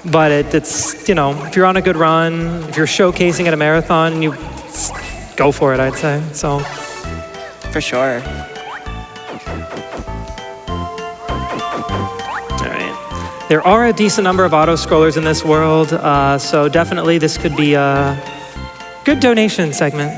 But it's, you know, if you're on a good run, if you're showcasing at a marathon, you go for it, I'd say, so. For sure. There are a decent number of auto-scrollers in this world, so definitely this could be a good donation segment.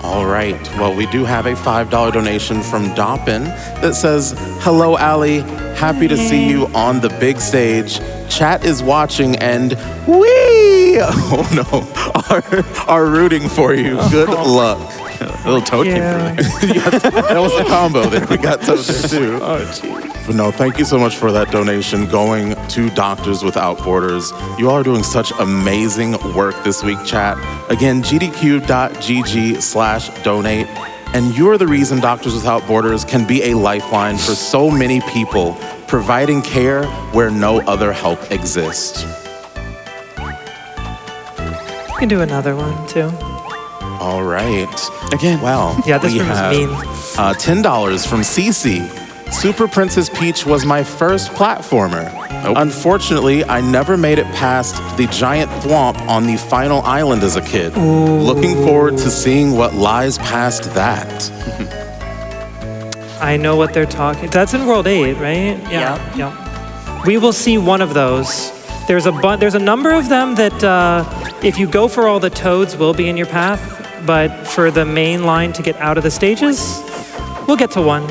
All right. Well, we do have a $5 donation from Doppin that says, "Hello, Allie. Happy to see you on the big stage. Chat is watching and we, oh no, are rooting for you. Good luck." A little toad came through there. That was the combo there. We got Toad there too. Oh, geez. But no, thank you so much for that donation going to Doctors Without Borders. You all are doing such amazing work this week, chat. Again, gdq.gg/donate. And you're the reason Doctors Without Borders can be a lifeline for so many people, providing care where no other help exists. You can do another one, too. All right. Again, well, Yeah, this we room is have mean. $10 from Cece. Super Princess Peach was my first platformer. Nope. Unfortunately, I never made it past the giant thwomp on the final island as a kid. Looking forward to seeing what lies past that. I know what they're talking. That's in World 8, right? Yeah. We will see one of those. There's a number of them that if you go for all the toads will be in your path, but for the main line to get out of the stages, we'll get to one.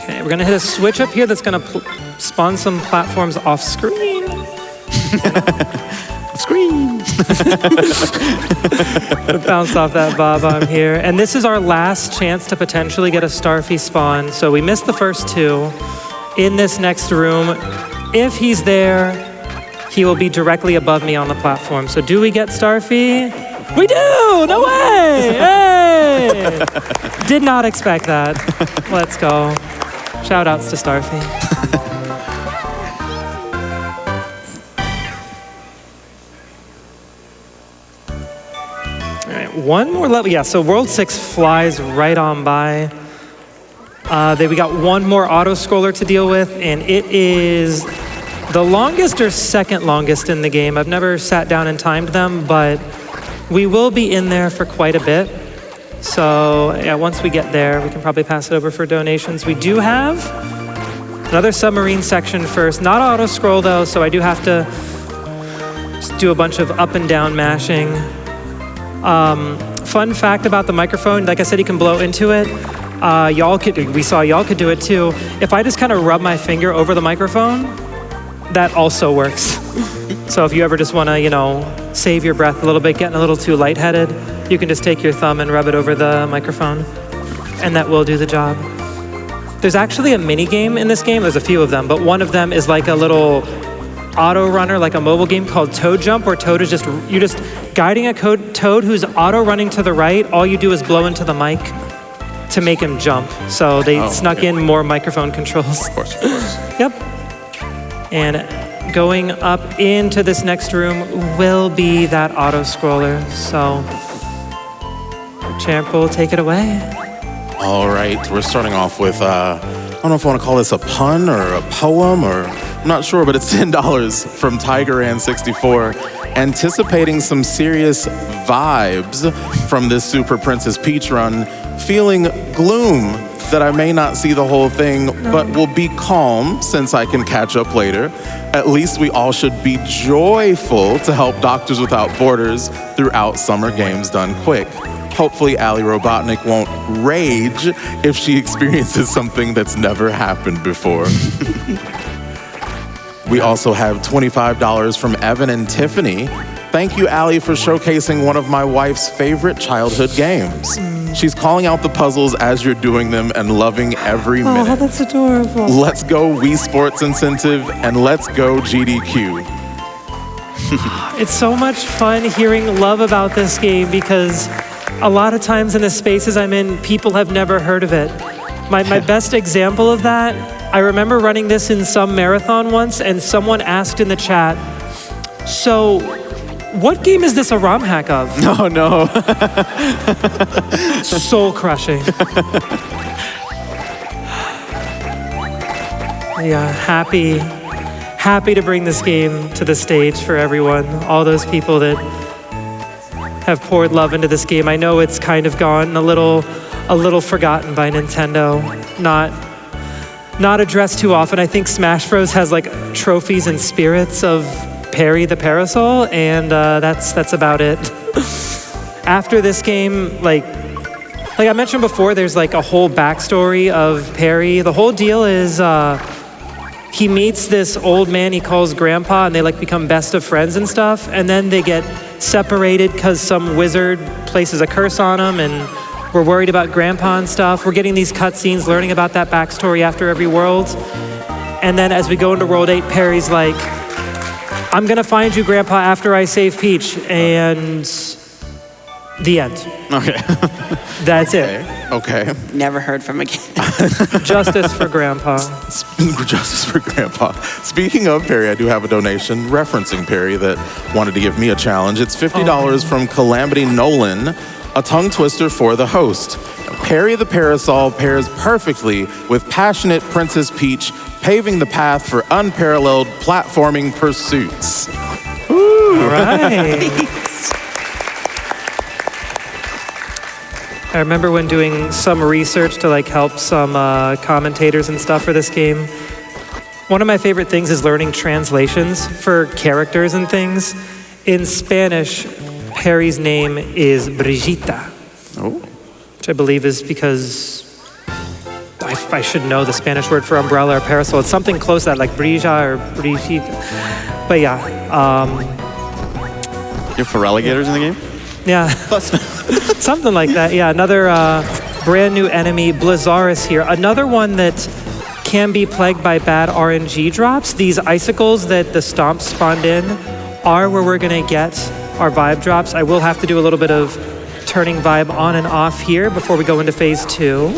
Okay, we're gonna hit a switch up here that's gonna spawn some platforms off screen. Screen. Bounce off that bob-omb here. And this is our last chance to potentially get a Starfy spawn. So we missed the first two. In this next room, if he's there, he will be directly above me on the platform. So do we get Starfy? We do! No way! Hey! Did not expect that. Let's go. Shout outs to Starfy. All right, one more level. Yeah, so World 6 flies right on by. We got one more auto-scroller to deal with, and it is the longest or second longest in the game. I've never sat down and timed them, but we will be in there for quite a bit. So yeah, once we get there, we can probably pass it over for donations. We do have another submarine section first. Not auto-scroll though, so I do have to just do a bunch of up and down mashing. Fun fact about the microphone, like I said, you can blow into it. We saw y'all could do it too. If I just kind of rub my finger over the microphone, that also works. So if you ever just want to, you know, save your breath a little bit, getting a little too lightheaded, you can just take your thumb and rub it over the microphone, and that will do the job. There's actually a mini game in this game. There's a few of them, but one of them is like a little auto runner, like a mobile game called Toad Jump, where Toad is you're just guiding a toad who's auto running to the right. All you do is blow into the mic to make him jump. So they snuck in more microphone controls. Of course. Yep. And going up into this next room will be that auto scroller. So champrul, take it away. All right, we're starting off with, I don't know if I want to call this a pun or a poem, or I'm not sure, but it's $10 from TigerRan64, anticipating some serious vibes from this Super Princess Peach run, feeling gloom that I may not see the whole thing, but will be calm since I can catch up later. At least we all should be joyful to help Doctors Without Borders throughout Summer Games Done Quick. Hopefully Ali Robotnik won't rage if she experiences something that's never happened before. We also have $25 from Evan and Tiffany. Thank you, Allie, for showcasing one of my wife's favorite childhood games. She's calling out the puzzles as you're doing them and loving every minute. Oh, that's adorable. Let's go Wii Sports Incentive and let's go GDQ. It's so much fun hearing love about this game because a lot of times in the spaces I'm in, people have never heard of it. My best example of that, I remember running this in some marathon once and someone asked in the chat, so what game is this a ROM hack of? Oh no. Soul crushing. Yeah, happy to bring this game to the stage for everyone. All those people that have poured love into this game. I know it's kind of gone a little forgotten by Nintendo. Not addressed too often. I think Smash Bros has like trophies and spirits of Perry the Parasol, and that's about it. After this game, like I mentioned before, there's like a whole backstory of Perry. The whole deal is he meets this old man he calls Grandpa, and they like become best of friends and stuff, and then they get separated because some wizard places a curse on him, and we're worried about Grandpa and stuff. We're getting these cutscenes, learning about that backstory after every world. And then as we go into World 8, Perry's like, I'm gonna find you, Grandpa, after I save Peach, and the end. Okay. That's it. Okay. Never heard from again. Justice for Grandpa. Justice for Grandpa. Speaking of Perry, I do have a donation referencing Perry that wanted to give me a challenge. It's $50 from Calamity Nolan, a tongue twister for the host. Perry the Parasol pairs perfectly with passionate Princess Peach, paving the path for unparalleled platforming pursuits. Ooh. All right. I remember when doing some research to like help some commentators and stuff for this game. One of my favorite things is learning translations for characters and things. In Spanish, Perry's name is Brigitta, which I believe is because I should know the Spanish word for umbrella or parasol. It's something close to that, like Brija or Brigitta. But yeah. You have alligators in the game? Yeah. Something like that. Yeah, another brand new enemy, Blizzaris here. Another one that can be plagued by bad RNG drops. These icicles that the stomps spawned in are where we're gonna get our vibe drops. I will have to do a little bit of turning vibe on and off here before we go into phase 2.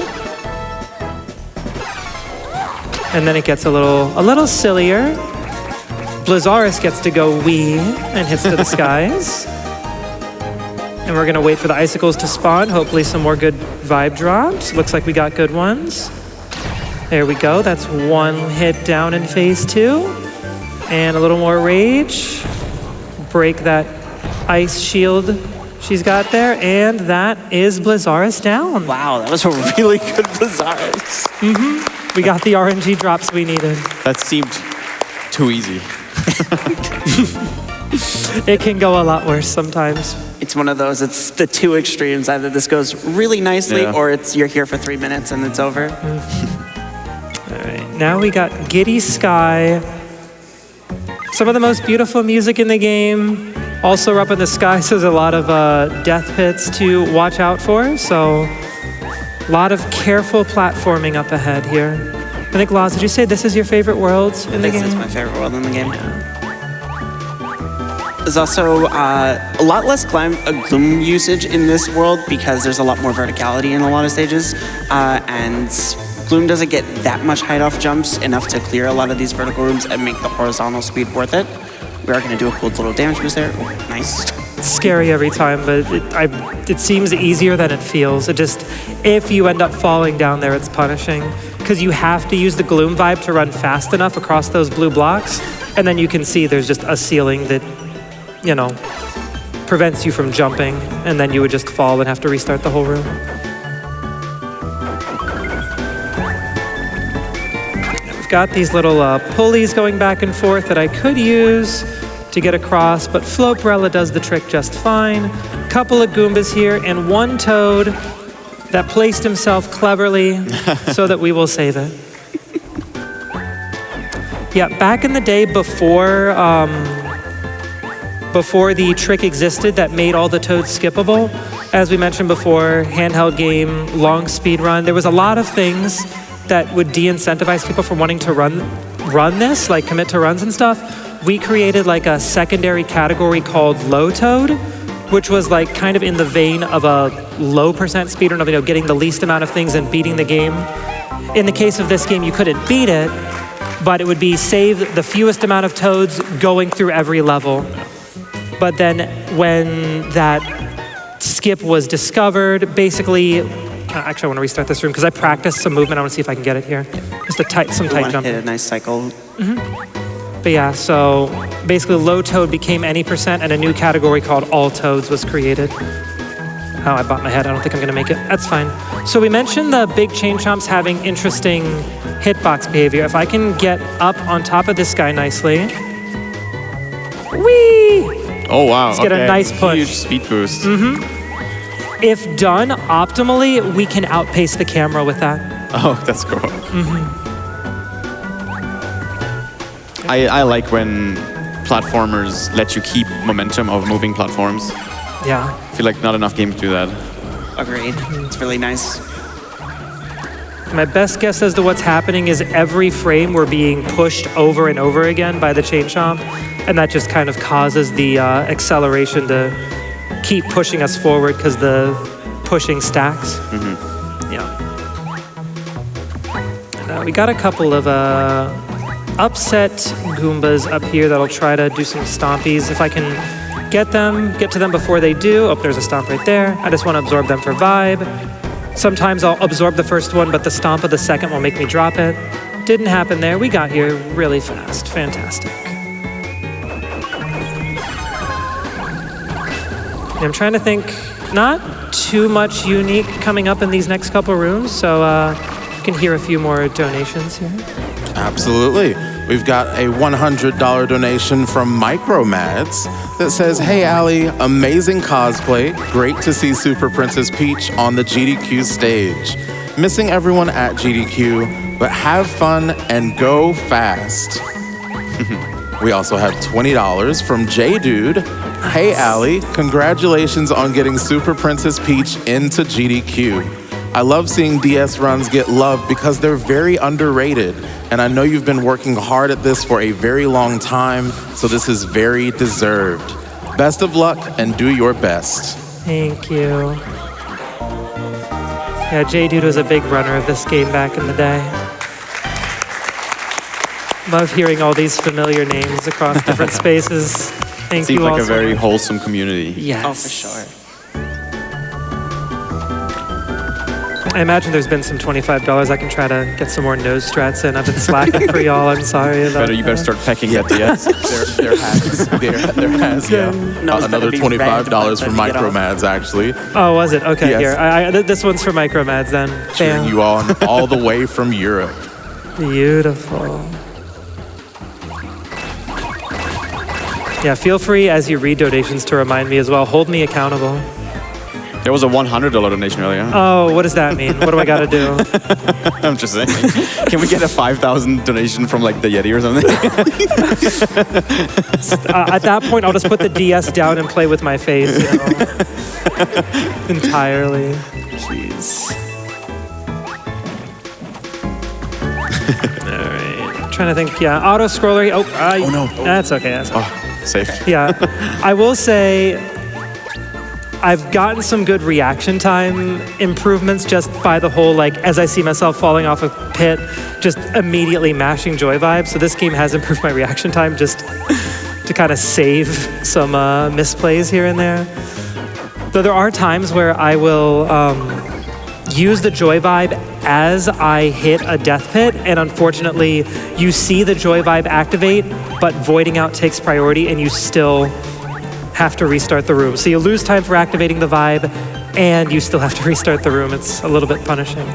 And then it gets a little sillier. Blizzaris gets to go wee and hits to the skies. And we're gonna wait for the icicles to spawn. Hopefully some more good vibe drops. Looks like we got good ones. There we go, that's one hit down in phase 2. And a little more rage. Break that ice shield she's got there, and that is Blizzaris down. Wow, that was a really good Blizzaris. Mm-hmm. We got the RNG drops we needed. That seemed too easy. It can go a lot worse sometimes. It's one of those, it's the two extremes. Either this goes really nicely or it's you're here for 3 minutes and it's over. All right, now we got Giddy Sky. Some of the most beautiful music in the game. Also up in the sky, so there's a lot of death pits to watch out for. So a lot of careful platforming up ahead here. I think, Laz, did you say this is your favorite world in the game? This is my favorite world in the game. There's also a lot less gloom usage in this world because there's a lot more verticality in a lot of stages. And gloom doesn't get that much height off jumps, enough to clear a lot of these vertical rooms and make the horizontal speed worth it. We are going to do a cool little damage boost there. Ooh, nice. It's scary every time, but it seems easier than it feels. It just, if you end up falling down there, it's punishing. Because you have to use the gloom vibe to run fast enough across those blue blocks, and then you can see there's just a ceiling that, you know, prevents you from jumping, and then you would just fall and have to restart the whole room. We've got these little pulleys going back and forth that I could use to get across, but Floatbrella does the trick just fine. Couple of Goombas here, and one Toad that placed himself cleverly so that we will save it. Yeah, back in the day before before the trick existed that made all the toads skippable. As we mentioned before, handheld game, long speed run. There was a lot of things that would de-incentivize people from wanting to run this, like commit to runs and stuff. We created like a secondary category called low toad, which was like kind of in the vein of a low percent speedrun of getting the least amount of things and beating the game. In the case of this game, you couldn't beat it, but it would be save the fewest amount of toads going through every level. But then when that skip was discovered, basically, actually I want to restart this room because I practiced some movement. I want to see if I can get it here. Just some tight jump. Hit a nice cycle. But yeah, so basically low toad became any percent and a new category called all toads was created. Oh, I bumped my head. I don't think I'm going to make it. That's fine. So we mentioned the big chain chomps having interesting hitbox behavior. If I can get up on top of this guy nicely. Whee! Oh, wow. Let's get a nice push. Huge speed boost. If done optimally, we can outpace the camera with that. Oh, that's cool. I like when platformers let you keep momentum of moving platforms. Yeah. I feel like not enough games do that. Agreed. It's really nice. My best guess as to what's happening is every frame we're being pushed over and over again by the chain chomp, and that just kind of causes the acceleration to keep pushing us forward because the pushing stacks. Yeah. And, we got a couple of upset Goombas up here that'll try to do some stompies. If I can get to them before they do. Oh, there's a stomp right there. I just want to absorb them for vibe. Sometimes I'll absorb the first one, but the stomp of the second will make me drop it. Didn't happen there. We got here really fast. Fantastic. I'm trying to think, not too much unique coming up in these next couple rooms, so you can hear a few more donations here. Absolutely. We've got a $100 donation from Micromads that says, "Hey Allie, amazing cosplay. Great to see Super Princess Peach on the GDQ stage. Missing everyone at GDQ, but have fun and go fast." We also have $20 from J Dude. "Hey Allie, congratulations on getting Super Princess Peach into GDQ. I love seeing DS runs get love because they're very underrated. And I know you've been working hard at this for a very long time, so this is very deserved. Best of luck and do your best." Thank you. Yeah, J-Dude was a big runner of this game back in the day. Love hearing all these familiar names across different spaces. Thank Seems you all like a so very much. wholesome community. Yes. Oh, for sure. I imagine there's been some $25. I can try to get some more nose strats in. I've been slacking for y'all. I'm sorry about You better start pecking that DS. There has, yeah. No, it's Another better be $25 red, from but you get off. Micromads, actually. Oh, was it? Okay, Yes. here. This one's for Micromads then. Cheering Bam. you on all the way from Europe. Beautiful. Yeah, feel free as you read donations to remind me as well. Hold me accountable. There was a $100 donation earlier. Oh, what does that mean? What do I got to do? I'm just saying. Can we get a 5,000 donation from like the Yeti or something? At that point, I'll just put the DS down and play with my face. Entirely. Jeez. All right. I'm trying to think. Yeah, auto scroller. Oh no. That's okay. That's okay. Oh, safe. Yeah, I will say I've gotten some good reaction time improvements just by the whole, like, as I see myself falling off a pit, just immediately mashing joy vibe. So this game has improved my reaction time just to kind of save some misplays here and there. Though there are times where I will use the joy vibe as I hit a death pit, and unfortunately, you see the joy vibe activate, but voiding out takes priority, and you still have to restart the room. So you lose time for activating the vibe, and you still have to restart the room. It's a little bit punishing.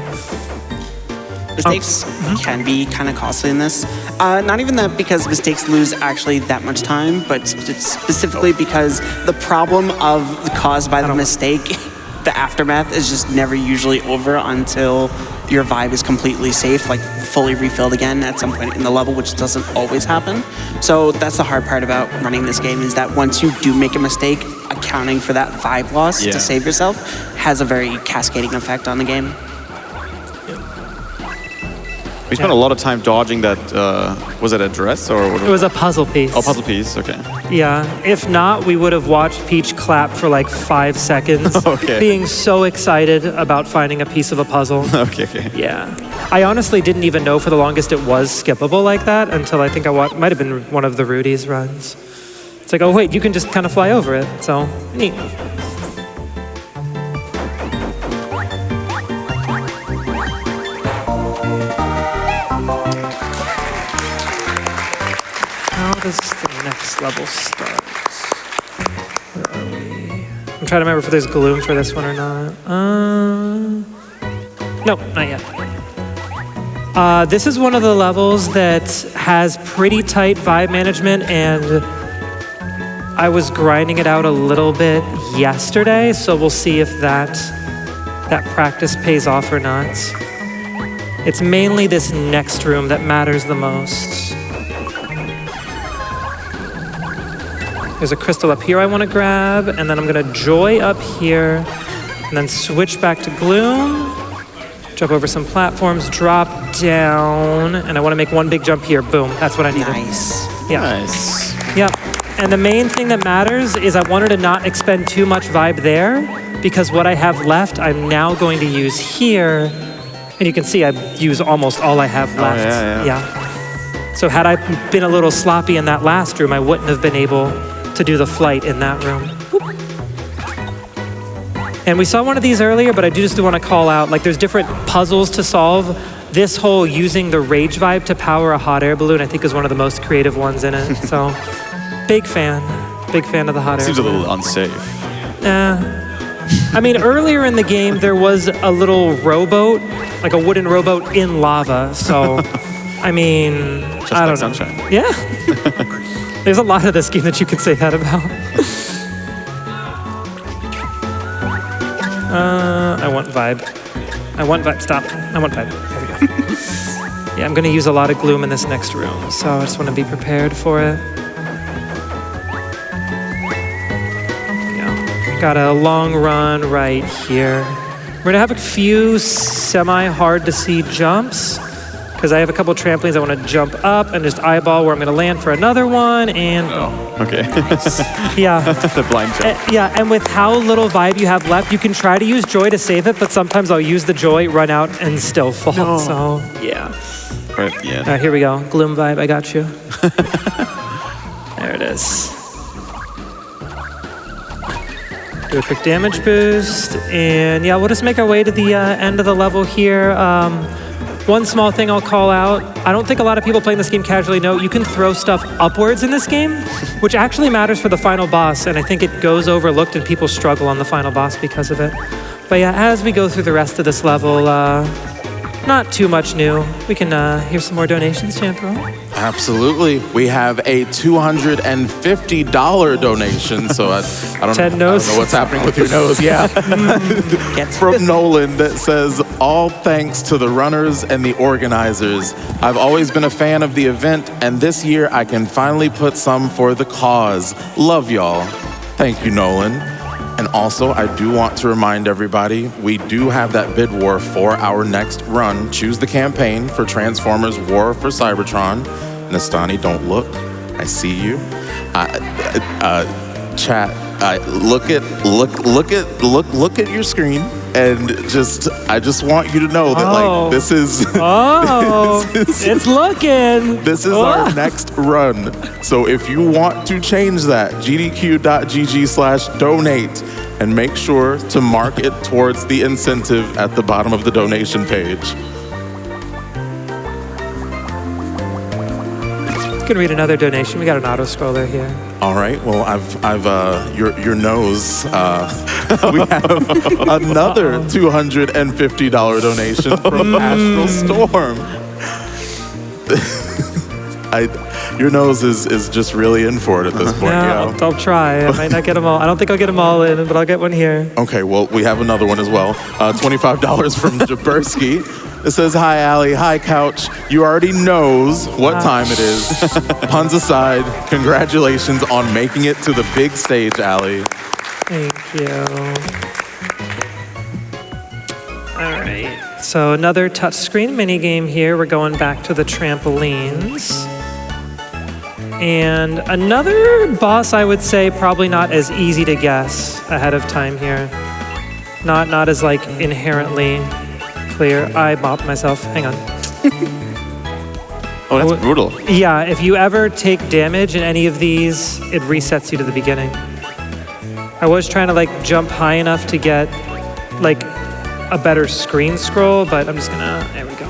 Mistakes can be kind of costly in this. Not even that because mistakes lose actually that much time, but it's specifically because the problem caused by the mistake, the aftermath is just never usually over until your vibe is completely safe, like fully refilled again at some point in the level, which doesn't always happen. So that's the hard part about running this game, is that once you do make a mistake, accounting for that vibe loss to save yourself has a very cascading effect on the game. We spent a lot of time dodging that, was it a dress or what? It was a puzzle piece. Oh, puzzle piece, okay. Yeah, if not, we would have watched Peach clap for like 5 seconds, Okay. being so excited about finding a piece of a puzzle. Okay. Yeah. I honestly didn't even know for the longest it was skippable like that until I think might have been one of the Rudy's runs. It's like, oh wait, you can just kind of fly over it, so neat. How does the next level start? Where are we? I'm trying to remember if there's gloom for this one or not. Nope, not yet. This is one of the levels that has pretty tight vibe management, and I was grinding it out a little bit yesterday, so we'll see if that practice pays off or not. It's mainly this next room that matters the most. There's a crystal up here I want to grab, and then I'm going to joy up here, and then switch back to gloom, jump over some platforms, drop down, and I want to make one big jump here. Boom, that's what I needed. Nice. Yeah. Nice. Yep. And the main thing that matters is I wanted to not expend too much vibe there, because what I have left, I'm now going to use here, and you can see I use almost all I have left. Yeah. So had I been a little sloppy in that last room, I wouldn't have been able to do the flight in that room. And we saw one of these earlier, but I just do want to call out, like there's different puzzles to solve. This whole using the rage vibe to power a hot air balloon, I think is one of the most creative ones in it. So big fan of the hot air Seems a balloon. little unsafe. I mean, earlier in the game, there was a little rowboat, like a wooden rowboat in lava. So, I mean, Just I like don't know. sunshine. Yeah. There's a lot of this game that you could say that about. I want vibe. Stop. I want vibe. There we go. Yeah, I'm going to use a lot of gloom in this next room, so I just want to be prepared for it. Got a long run right here. We're going to have a few semi-hard to see jumps, because I have a couple trampolines I want to jump up and just eyeball where I'm going to land for another one, and Okay. yeah. The blind jump. Yeah, and with how little vibe you have left, you can try to use joy to save it, but sometimes I'll use the joy, run out, and still fall. So, yeah. Right at the end. All right, here we go. Gloom vibe, I got you. There it is. Do a quick damage boost, and yeah, we'll just make our way to the end of the level here. One small thing I'll call out, I don't think a lot of people playing this game casually know, you can throw stuff upwards in this game, which actually matters for the final boss, and I think it goes overlooked and people struggle on the final boss because of it. But yeah, as we go through the rest of this level, not too much new. We can hear some more donations, champrul. Absolutely. We have a $250 donation, so I don't know what's happening with your nose. Yeah. From Nolan that says, all thanks to the runners and the organizers. I've always been a fan of the event, and this year I can finally put some for the cause. Love y'all. Thank you, Nolan. And also, I do want to remind everybody, we do have that bid war for our next run. Choose the campaign for Transformers War for Cybertron. Nastani, don't look. I see you. Chat. Look at your screen, and I just want you to know that like this is. It's looking. This is our next run. So if you want to change that, gdq.gg/donate, and make sure to mark it towards the incentive at the bottom of the donation page. You can read another donation. We got an auto scroller here. All right. Well, I've your nose. We have another $250 donation from Astral Storm. Your nose is just really in for it at this point. Yeah, I'll try. I might not get them all. I don't think I'll get them all in, but I'll get one here. Okay. Well, we have another one as well. $25 from Jaberski It says, hi, Allie. Hi, Couch. You already knows what time it is. Puns aside, congratulations on making it to the big stage, Allie. Thank you. All right. So another touchscreen minigame here. We're going back to the trampolines. And another boss, I would say, probably not as easy to guess ahead of time here. Not as like inherently clear. I bopped myself. Hang on. Oh, that's brutal. Yeah, if you ever take damage in any of these, it resets you to the beginning. I was trying to like jump high enough to get like a better screen scroll, but I'm just gonna, there we go.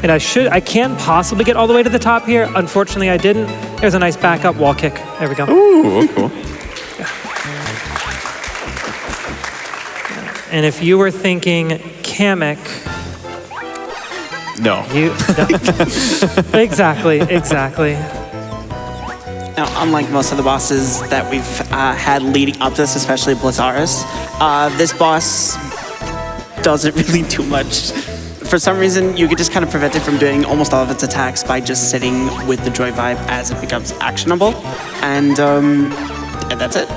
And I can possibly get all the way to the top here. Unfortunately, I didn't. There's a nice backup wall kick. There we go. Ooh, cool. And if you were thinking Kamek, No. no. Exactly. Now, unlike most of the bosses that we've had leading up to this, especially Blizzaris, this boss doesn't really do much. For some reason, you could just kind of prevent it from doing almost all of its attacks by just sitting with the Joy Vibe as it becomes actionable. And that's it.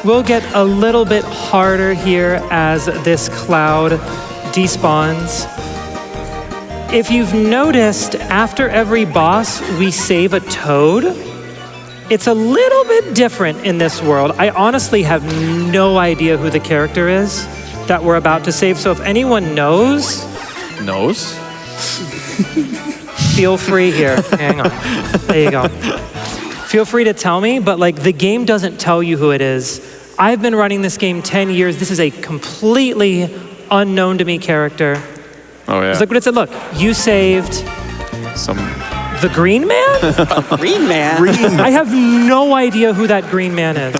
We'll get a little bit harder here as this cloud despawns. If you've noticed, after every boss, we save a toad. It's a little bit different in this world. I honestly have no idea who the character is that we're about to save. So if anyone knows, feel free here. Hang on. There you go. Feel free to tell me, but like the game doesn't tell you who it is. I've been running this game 10 years. This is a completely unknown to me character. Oh, yeah. Just look what it said. Look, you saved the Green Man? Green Man? I have no idea who that Green Man is.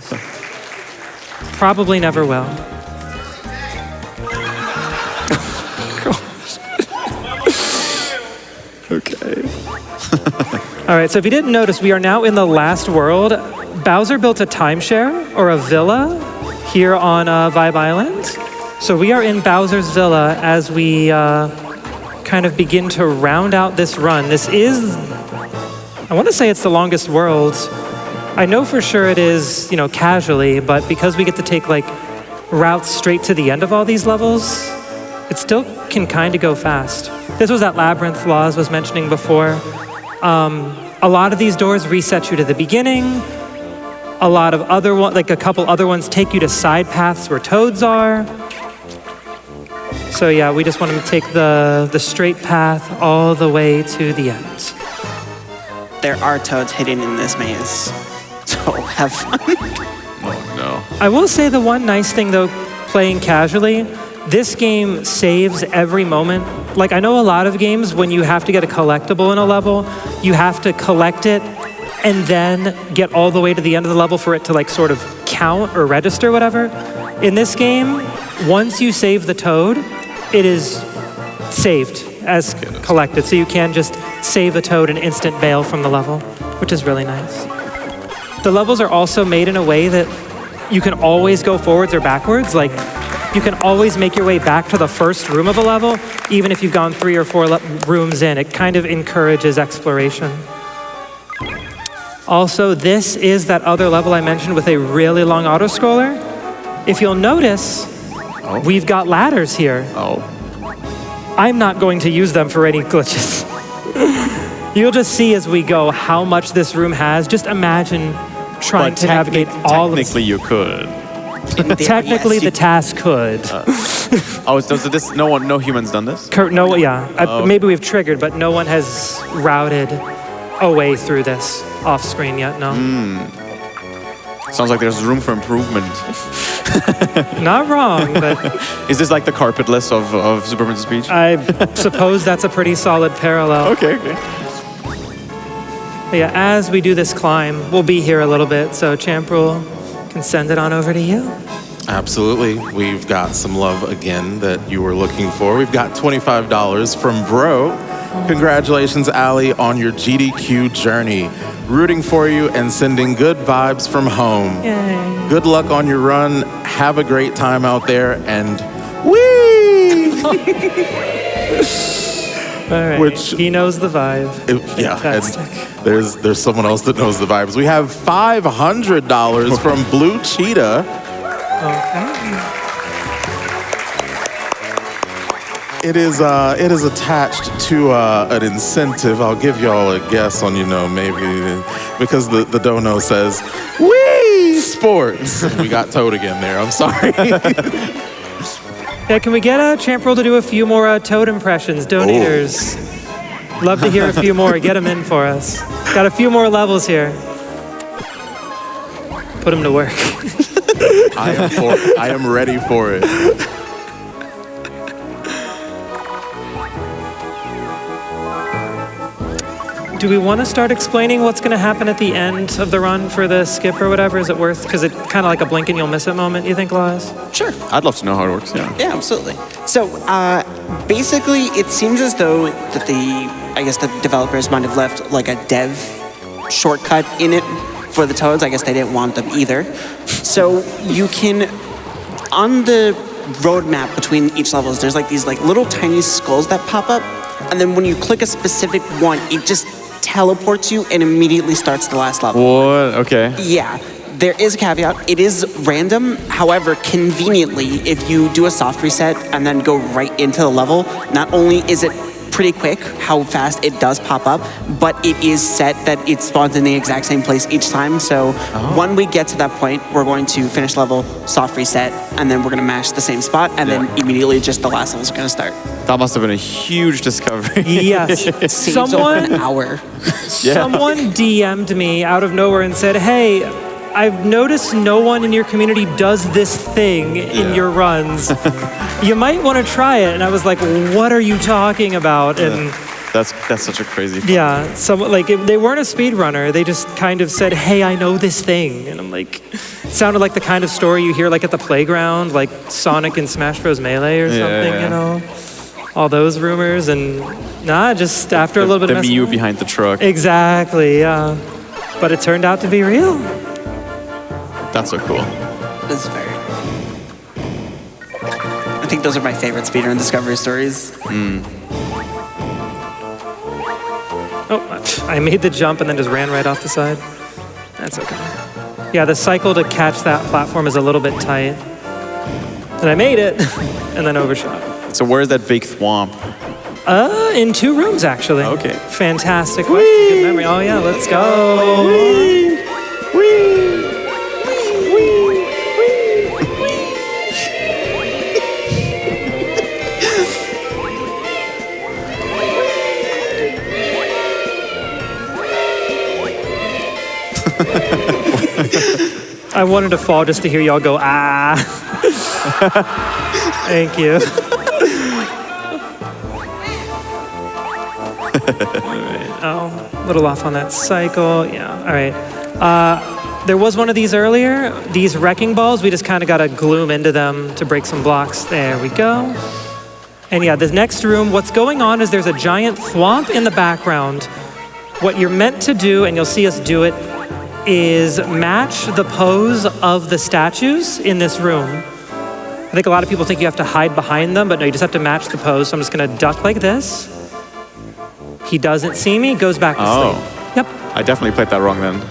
Probably never will. Okay. All right, so if you didn't notice, we are now in the last world. Bowser built a timeshare or a villa here on Vibe Island. So we are in Bowser's Villa as we kind of begin to round out this run. This is, I want to say it's the longest world. I know for sure it is, casually, but because we get to take like routes straight to the end of all these levels, it still can kind of go fast. This was that labyrinth Laws was mentioning before. A lot of these doors reset you to the beginning. A lot of other ones, like a couple other ones, take you to side paths where toads are. So yeah, we just want to take the straight path all the way to the end. There are toads hidden in this maze, so have fun. Oh, no. I will say the one nice thing though, playing casually, this game saves every moment. Like I know a lot of games when you have to get a collectible in a level, you have to collect it and then get all the way to the end of the level for it to like sort of count or register whatever. In this game, once you save the toad, it is saved as collected. So you can just save a toad and instant bail from the level, which is really nice. The levels are also made in a way that you can always go forwards or backwards. Like you can always make your way back to the first room of a level, even if you've gone 3 or 4 rooms in. It kind of encourages exploration. Also, this is that other level I mentioned with a really long auto-scroller. If you'll notice, we've got ladders here. Oh. I'm not going to use them for any glitches. You'll just see as we go how much this room has. Just imagine trying to navigate all of it. Technically, you could. Technically, the task could. No human's done this? No, yeah. Maybe we've triggered, but no one has routed a way through this off screen yet, no. Sounds like there's room for improvement. Not wrong, but... Is this like the carpetless of Super Princess Peach? I suppose that's a pretty solid parallel. Okay. But yeah, as we do this climb, we'll be here a little bit, so Champrul can send it on over to you. Absolutely. We've got some love again that you were looking for. We've got $25 from Bro. Congratulations, Allie, on your GDQ journey. Rooting for you and sending good vibes from home. Yay. Good luck on your run. Have a great time out there and whee! All right. Which- he knows the vibe. Yeah, Fantastic. and there's someone else that knows the vibes. We have $500 from Blue Cheetah. Okay. It is attached to an incentive. I'll give y'all a guess on, maybe because the dono says, "Wee sports." We got Toad again there. I'm sorry. Yeah, can we get champrul to do a few more Toad impressions? Donators. Love to hear a few more. Get them in for us. Got a few more levels here. Put them to work. I am ready for it. Do we want to start explaining what's going to happen at the end of the run for the skip or whatever? Is it worth? Because it's kind of like a blink and you'll miss it moment. You think, Laz? Sure. I'd love to know how it works. Yeah. Yeah, absolutely. So basically, it seems as though that the developers might have left like a dev shortcut in it for the Toads. I guess they didn't want them either. So you can, on the roadmap between each levels, there's like these like little tiny skulls that pop up, and then when you click a specific one, it just teleports you and immediately starts the last level. What? Okay. Yeah, there is a caveat. It is random. However, conveniently, if you do a soft reset and then go right into the level, not only is it pretty quick how fast it does pop up, but it is set that it spawns in the exact same place each time. So when we get to that point, we're going to finish level, soft reset, and then we're going to mash the same spot, and then immediately just the last level is going to start. That must have been a huge discovery. Yes. Saves over an hour. Someone DM'd me out of nowhere and said, "Hey, I've noticed no one in your community does this thing in your runs. You might want to try it." And I was like, "What are you talking about?" And That's such a crazy. yeah, they weren't a speedrunner. They just kind of said, "Hey, I know this thing," and I'm like, it sounded like the kind of story you hear like at the playground, like Sonic and Smash Bros. Melee or something, all those rumors. And just after a little bit of the messing Mew around. behind the truck. Exactly, yeah. But it turned out to be real. That's so cool. This is very... I think those are my favorite speedrun discovery stories. Oh, I made the jump and then just ran right off the side. That's okay. Yeah, the cycle to catch that platform is a little bit tight. And I made it, and then overshot. So where's that big thwomp? In 2 rooms, actually. Okay. Fantastic question. Good memory. Oh, yeah, let's go. I wanted to fall just to hear y'all go, ah. Thank you. All right. Oh, a little off on that cycle. Yeah, all right. There was one of these earlier. These wrecking balls, we just kind of got to gloom into them to break some blocks. There we go. And yeah, this next room, what's going on is there's a giant thwomp in the background. What you're meant to do, and you'll see us do it, is match the pose of the statues in this room. I think a lot of people think you have to hide behind them, but no, you just have to match the pose. So I'm just gonna duck like this. He doesn't see me, goes back to sleep. Yep, I definitely played that wrong then.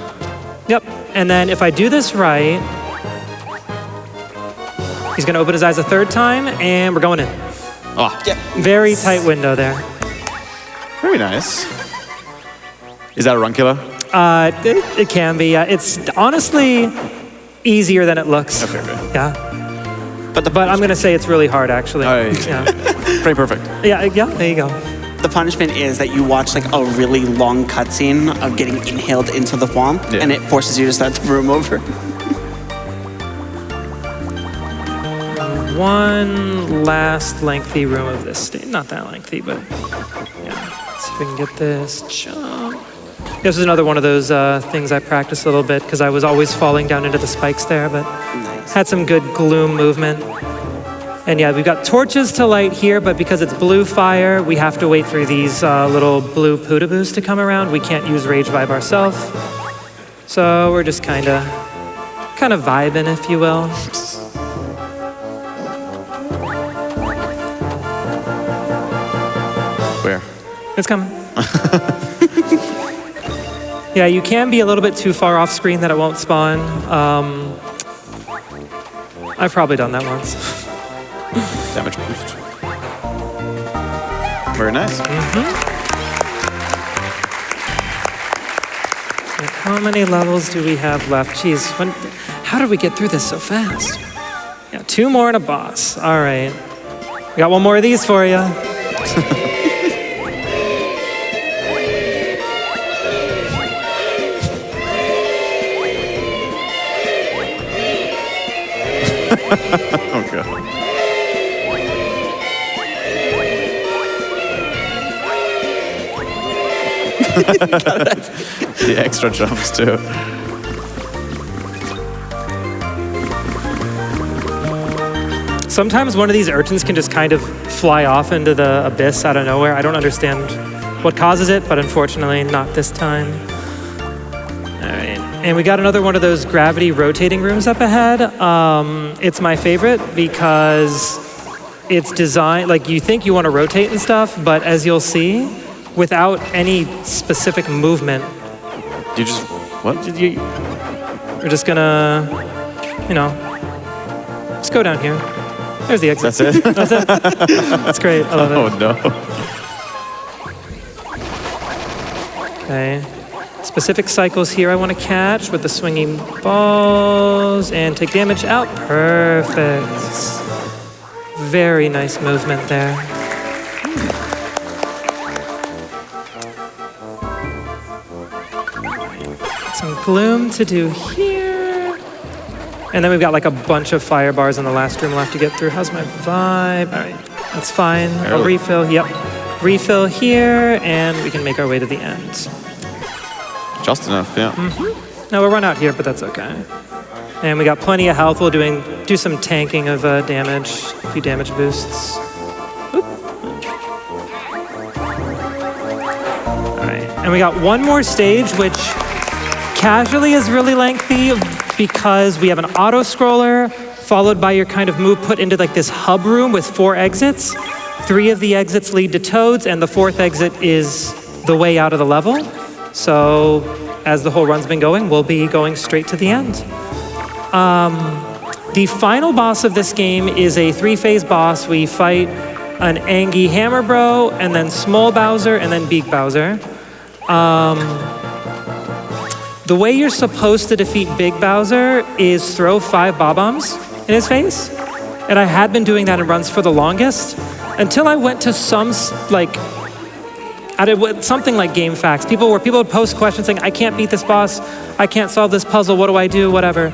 yep. And then if I do this right, he's gonna open his eyes a 3rd time, and we're going in. Oh, Very tight window there. very nice. Is that a run killer? It can be, yeah. It's honestly easier than it looks. Okay. Yeah. But I'm gonna say it's really hard, actually. Yeah. Frame perfect. Yeah, there you go. The punishment is that you watch like a really long cutscene of getting inhaled into the thwomp, and it forces you to start the room over. One last lengthy room of this stage. Not that lengthy, but yeah. Let's see if we can get this jump. This is another one of those things I practiced a little bit because I was always falling down into the spikes there, but had some good gloom movement. And yeah, we've got torches to light here, but because it's blue fire, we have to wait for these little blue pootaboos to come around. We can't use Rage Vibe ourselves. So we're just kind of vibing, if you will. It's coming. Yeah, you can be a little bit too far off screen that it won't spawn. I've probably done that once. Damage boost. Very nice. Like, how many levels do we have left? Jeez, how did we get through this so fast? Yeah, 2 more and a boss. All right. We got 1 more of these for you. Oh god. The extra jumps too. Sometimes one of these urchins can just kind of fly off into the abyss out of nowhere. I don't understand what causes it, but unfortunately not this time. All right, and we got another one of those gravity rotating rooms up ahead. It's my favorite because it's designed, like you think you want to rotate and stuff, but as you'll see, without any specific movement. You just, what? We're just gonna, just go down here. There's the exit. That's it? That's it. That's great. I love it. Oh no. Okay. Specific cycles here I want to catch with the swinging balls and take damage out. Perfect. Very nice movement there. Some gloom to do here. And then we've got like a bunch of fire bars in the last room left to get through. How's my vibe? All right, that's fine. I'll refill. Yep. Refill here, and we can make our way to the end. Just enough, yeah. No, we'll run out here, but that's okay. And we got plenty of health. We'll do some tanking of damage, a few damage boosts. Oop. All right, and we got 1 more stage, which casually is really lengthy because we have an auto scroller followed by your kind of move put into like this hub room with 4 exits. 3 of the exits lead to toads, and the 4th exit is the way out of the level. So as the whole run's been going, we'll be going straight to the end. The final boss of this game is a 3-phase boss. We fight an Angie Hammer Bro, and then Small Bowser, and then Big Bowser. The way you're supposed to defeat Big Bowser is throw 5 bob-ombs in his face. And I had been doing that in runs for the longest until I went to something like Game Facts. People would post questions saying, I can't beat this boss, I can't solve this puzzle, what do I do, whatever.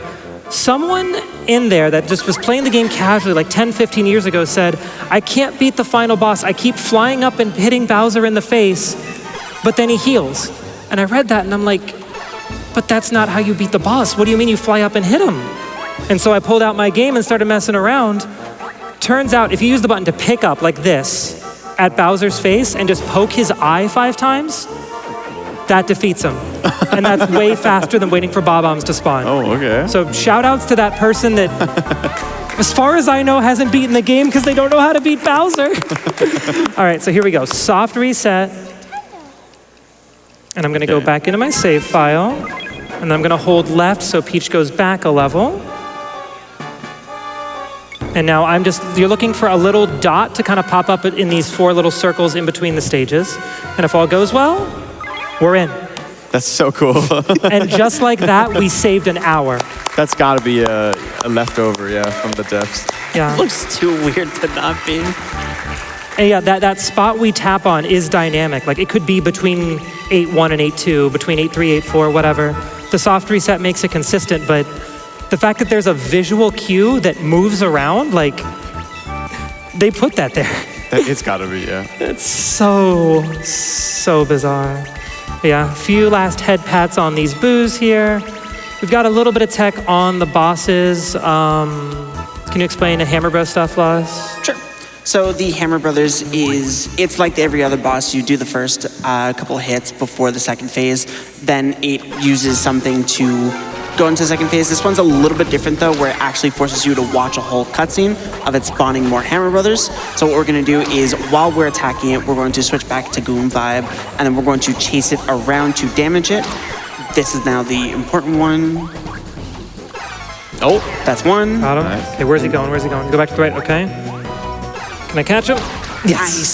Someone in there that just was playing the game casually like 10, 15 years ago said, I can't beat the final boss, I keep flying up and hitting Bowser in the face, but then he heals. And I read that and I'm like, but that's not how you beat the boss. What do you mean you fly up and hit him? And so I pulled out my game and started messing around. Turns out if you use the button to pick up like this at Bowser's face and just poke his eye 5 times, that defeats him. And that's way faster than waiting for bob-ombs to spawn. Oh, okay. So shout outs to that person that, as far as I know, hasn't beaten the game because they don't know how to beat Bowser. All right, so here we go. Soft reset. And I'm gonna go back into my save file. And then I'm gonna hold left so Peach goes back a level. And now you're looking for a little dot to kind of pop up in these 4 little circles in between the stages. And if all goes well, we're in. That's so cool. And just like that, we saved an hour. That's gotta be a leftover, yeah, from the depths. Yeah. Looks too weird to not be. And yeah, that spot we tap on is dynamic. Like it could be between 8-1 and 8-2, between 8-3, 8-4, whatever. The soft reset makes it consistent, but the fact that there's a visual cue that moves around, like, they put that there. It's gotta be, yeah. It's so bizarre. Yeah, a few last head pats on these boos here. We've got a little bit of tech on the bosses. Can you explain the Hammer Bros stuff, Laz? Sure. So the Hammer Brothers it's like every other boss. You do the first couple hits before the second phase. Then it uses something to go into the second phase. This one's a little bit different though, where it actually forces you to watch a whole cutscene of it spawning more Hammer Brothers. So what we're gonna do is, while we're attacking it, we're going to switch back to Gloom Vibe, and then we're going to chase it around to damage it. This is now the important one. Oh, That's one. Got him. Okay, where's he going? Where's he going? Go back to the right, okay. Can I catch him? Nice.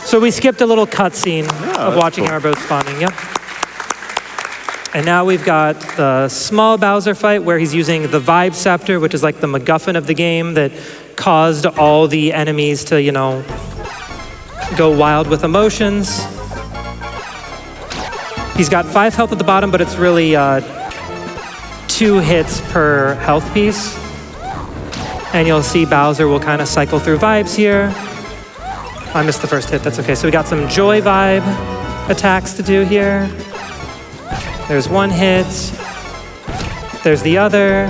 So we skipped a little cutscene of watching Hammer Bros spawning, yep. And now we've got the small Bowser fight where he's using the Vibe Scepter, which is like the MacGuffin of the game that caused all the enemies to, you know, go wild with emotions. He's got 5 health at the bottom, but it's really 2 hits per health piece. And you'll see Bowser will kind of cycle through vibes here. I missed the first hit, that's okay. So we got some Joy Vibe attacks to do here. There's 1 hit. There's the other.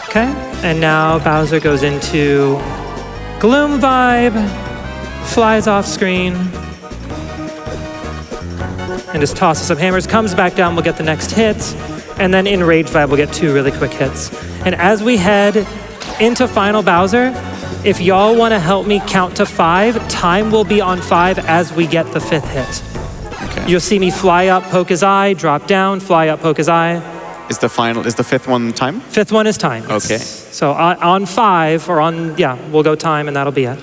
Okay, and now Bowser goes into Gloom Vibe, flies off screen, and just tosses some hammers, comes back down, we'll get the next hit, and then in Rage Vibe we'll get 2 really quick hits. And as we head into Final Bowser, if y'all want to help me count to 5, time will be on 5 as we get the 5th hit. okay. You'll see me fly up, poke his eye, drop down, fly up, poke his eye. Is the 5th one time? 5th one is time. Okay. So on 5, or on, yeah, we'll go time and that'll be it.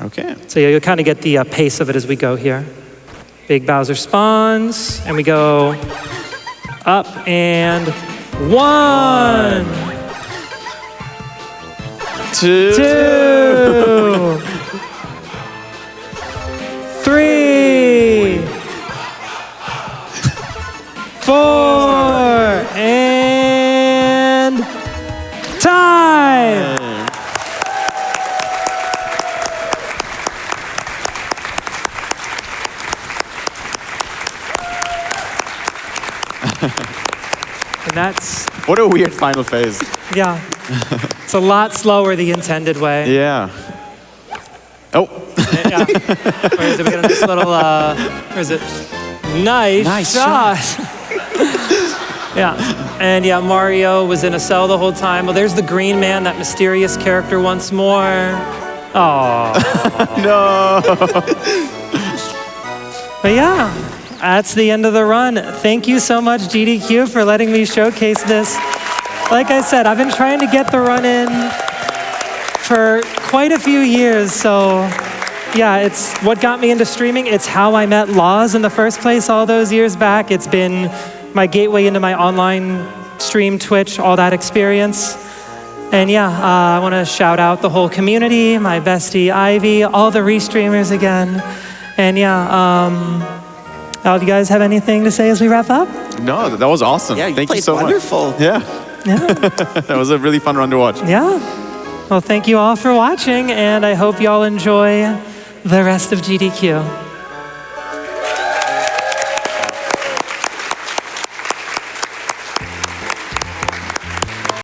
Okay. So yeah, you'll kind of get the pace of it as we go here. Big Bowser spawns, and we go up and 1, 2, 3, 4, and time! And that's, What a weird final phase. yeah, it's a lot slower the intended way. Yeah. Oh. Yeah. Where is it? We got a nice little, where is it? Nice shot. Yeah, and yeah, Mario was in a cell the whole time. Well, there's the green man, that mysterious character once more. Oh. No. But yeah, that's the end of the run. Thank you so much, GDQ, for letting me showcase this. Like I said, I've been trying to get the run in for quite a few years, so yeah, it's what got me into streaming. It's how I met Laws in the first place all those years back. It's been my gateway into my online stream, Twitch, all that experience. And yeah, I want to shout out the whole community, my bestie Ivy, all the restreamers again. And yeah, do you guys have anything to say as we wrap up? No, that was awesome. Yeah, you Thank you played so wonderful. much. Yeah. Yeah, That was a really fun run to watch. yeah. Well, thank you all for watching, and I hope y'all enjoy the rest of GDQ.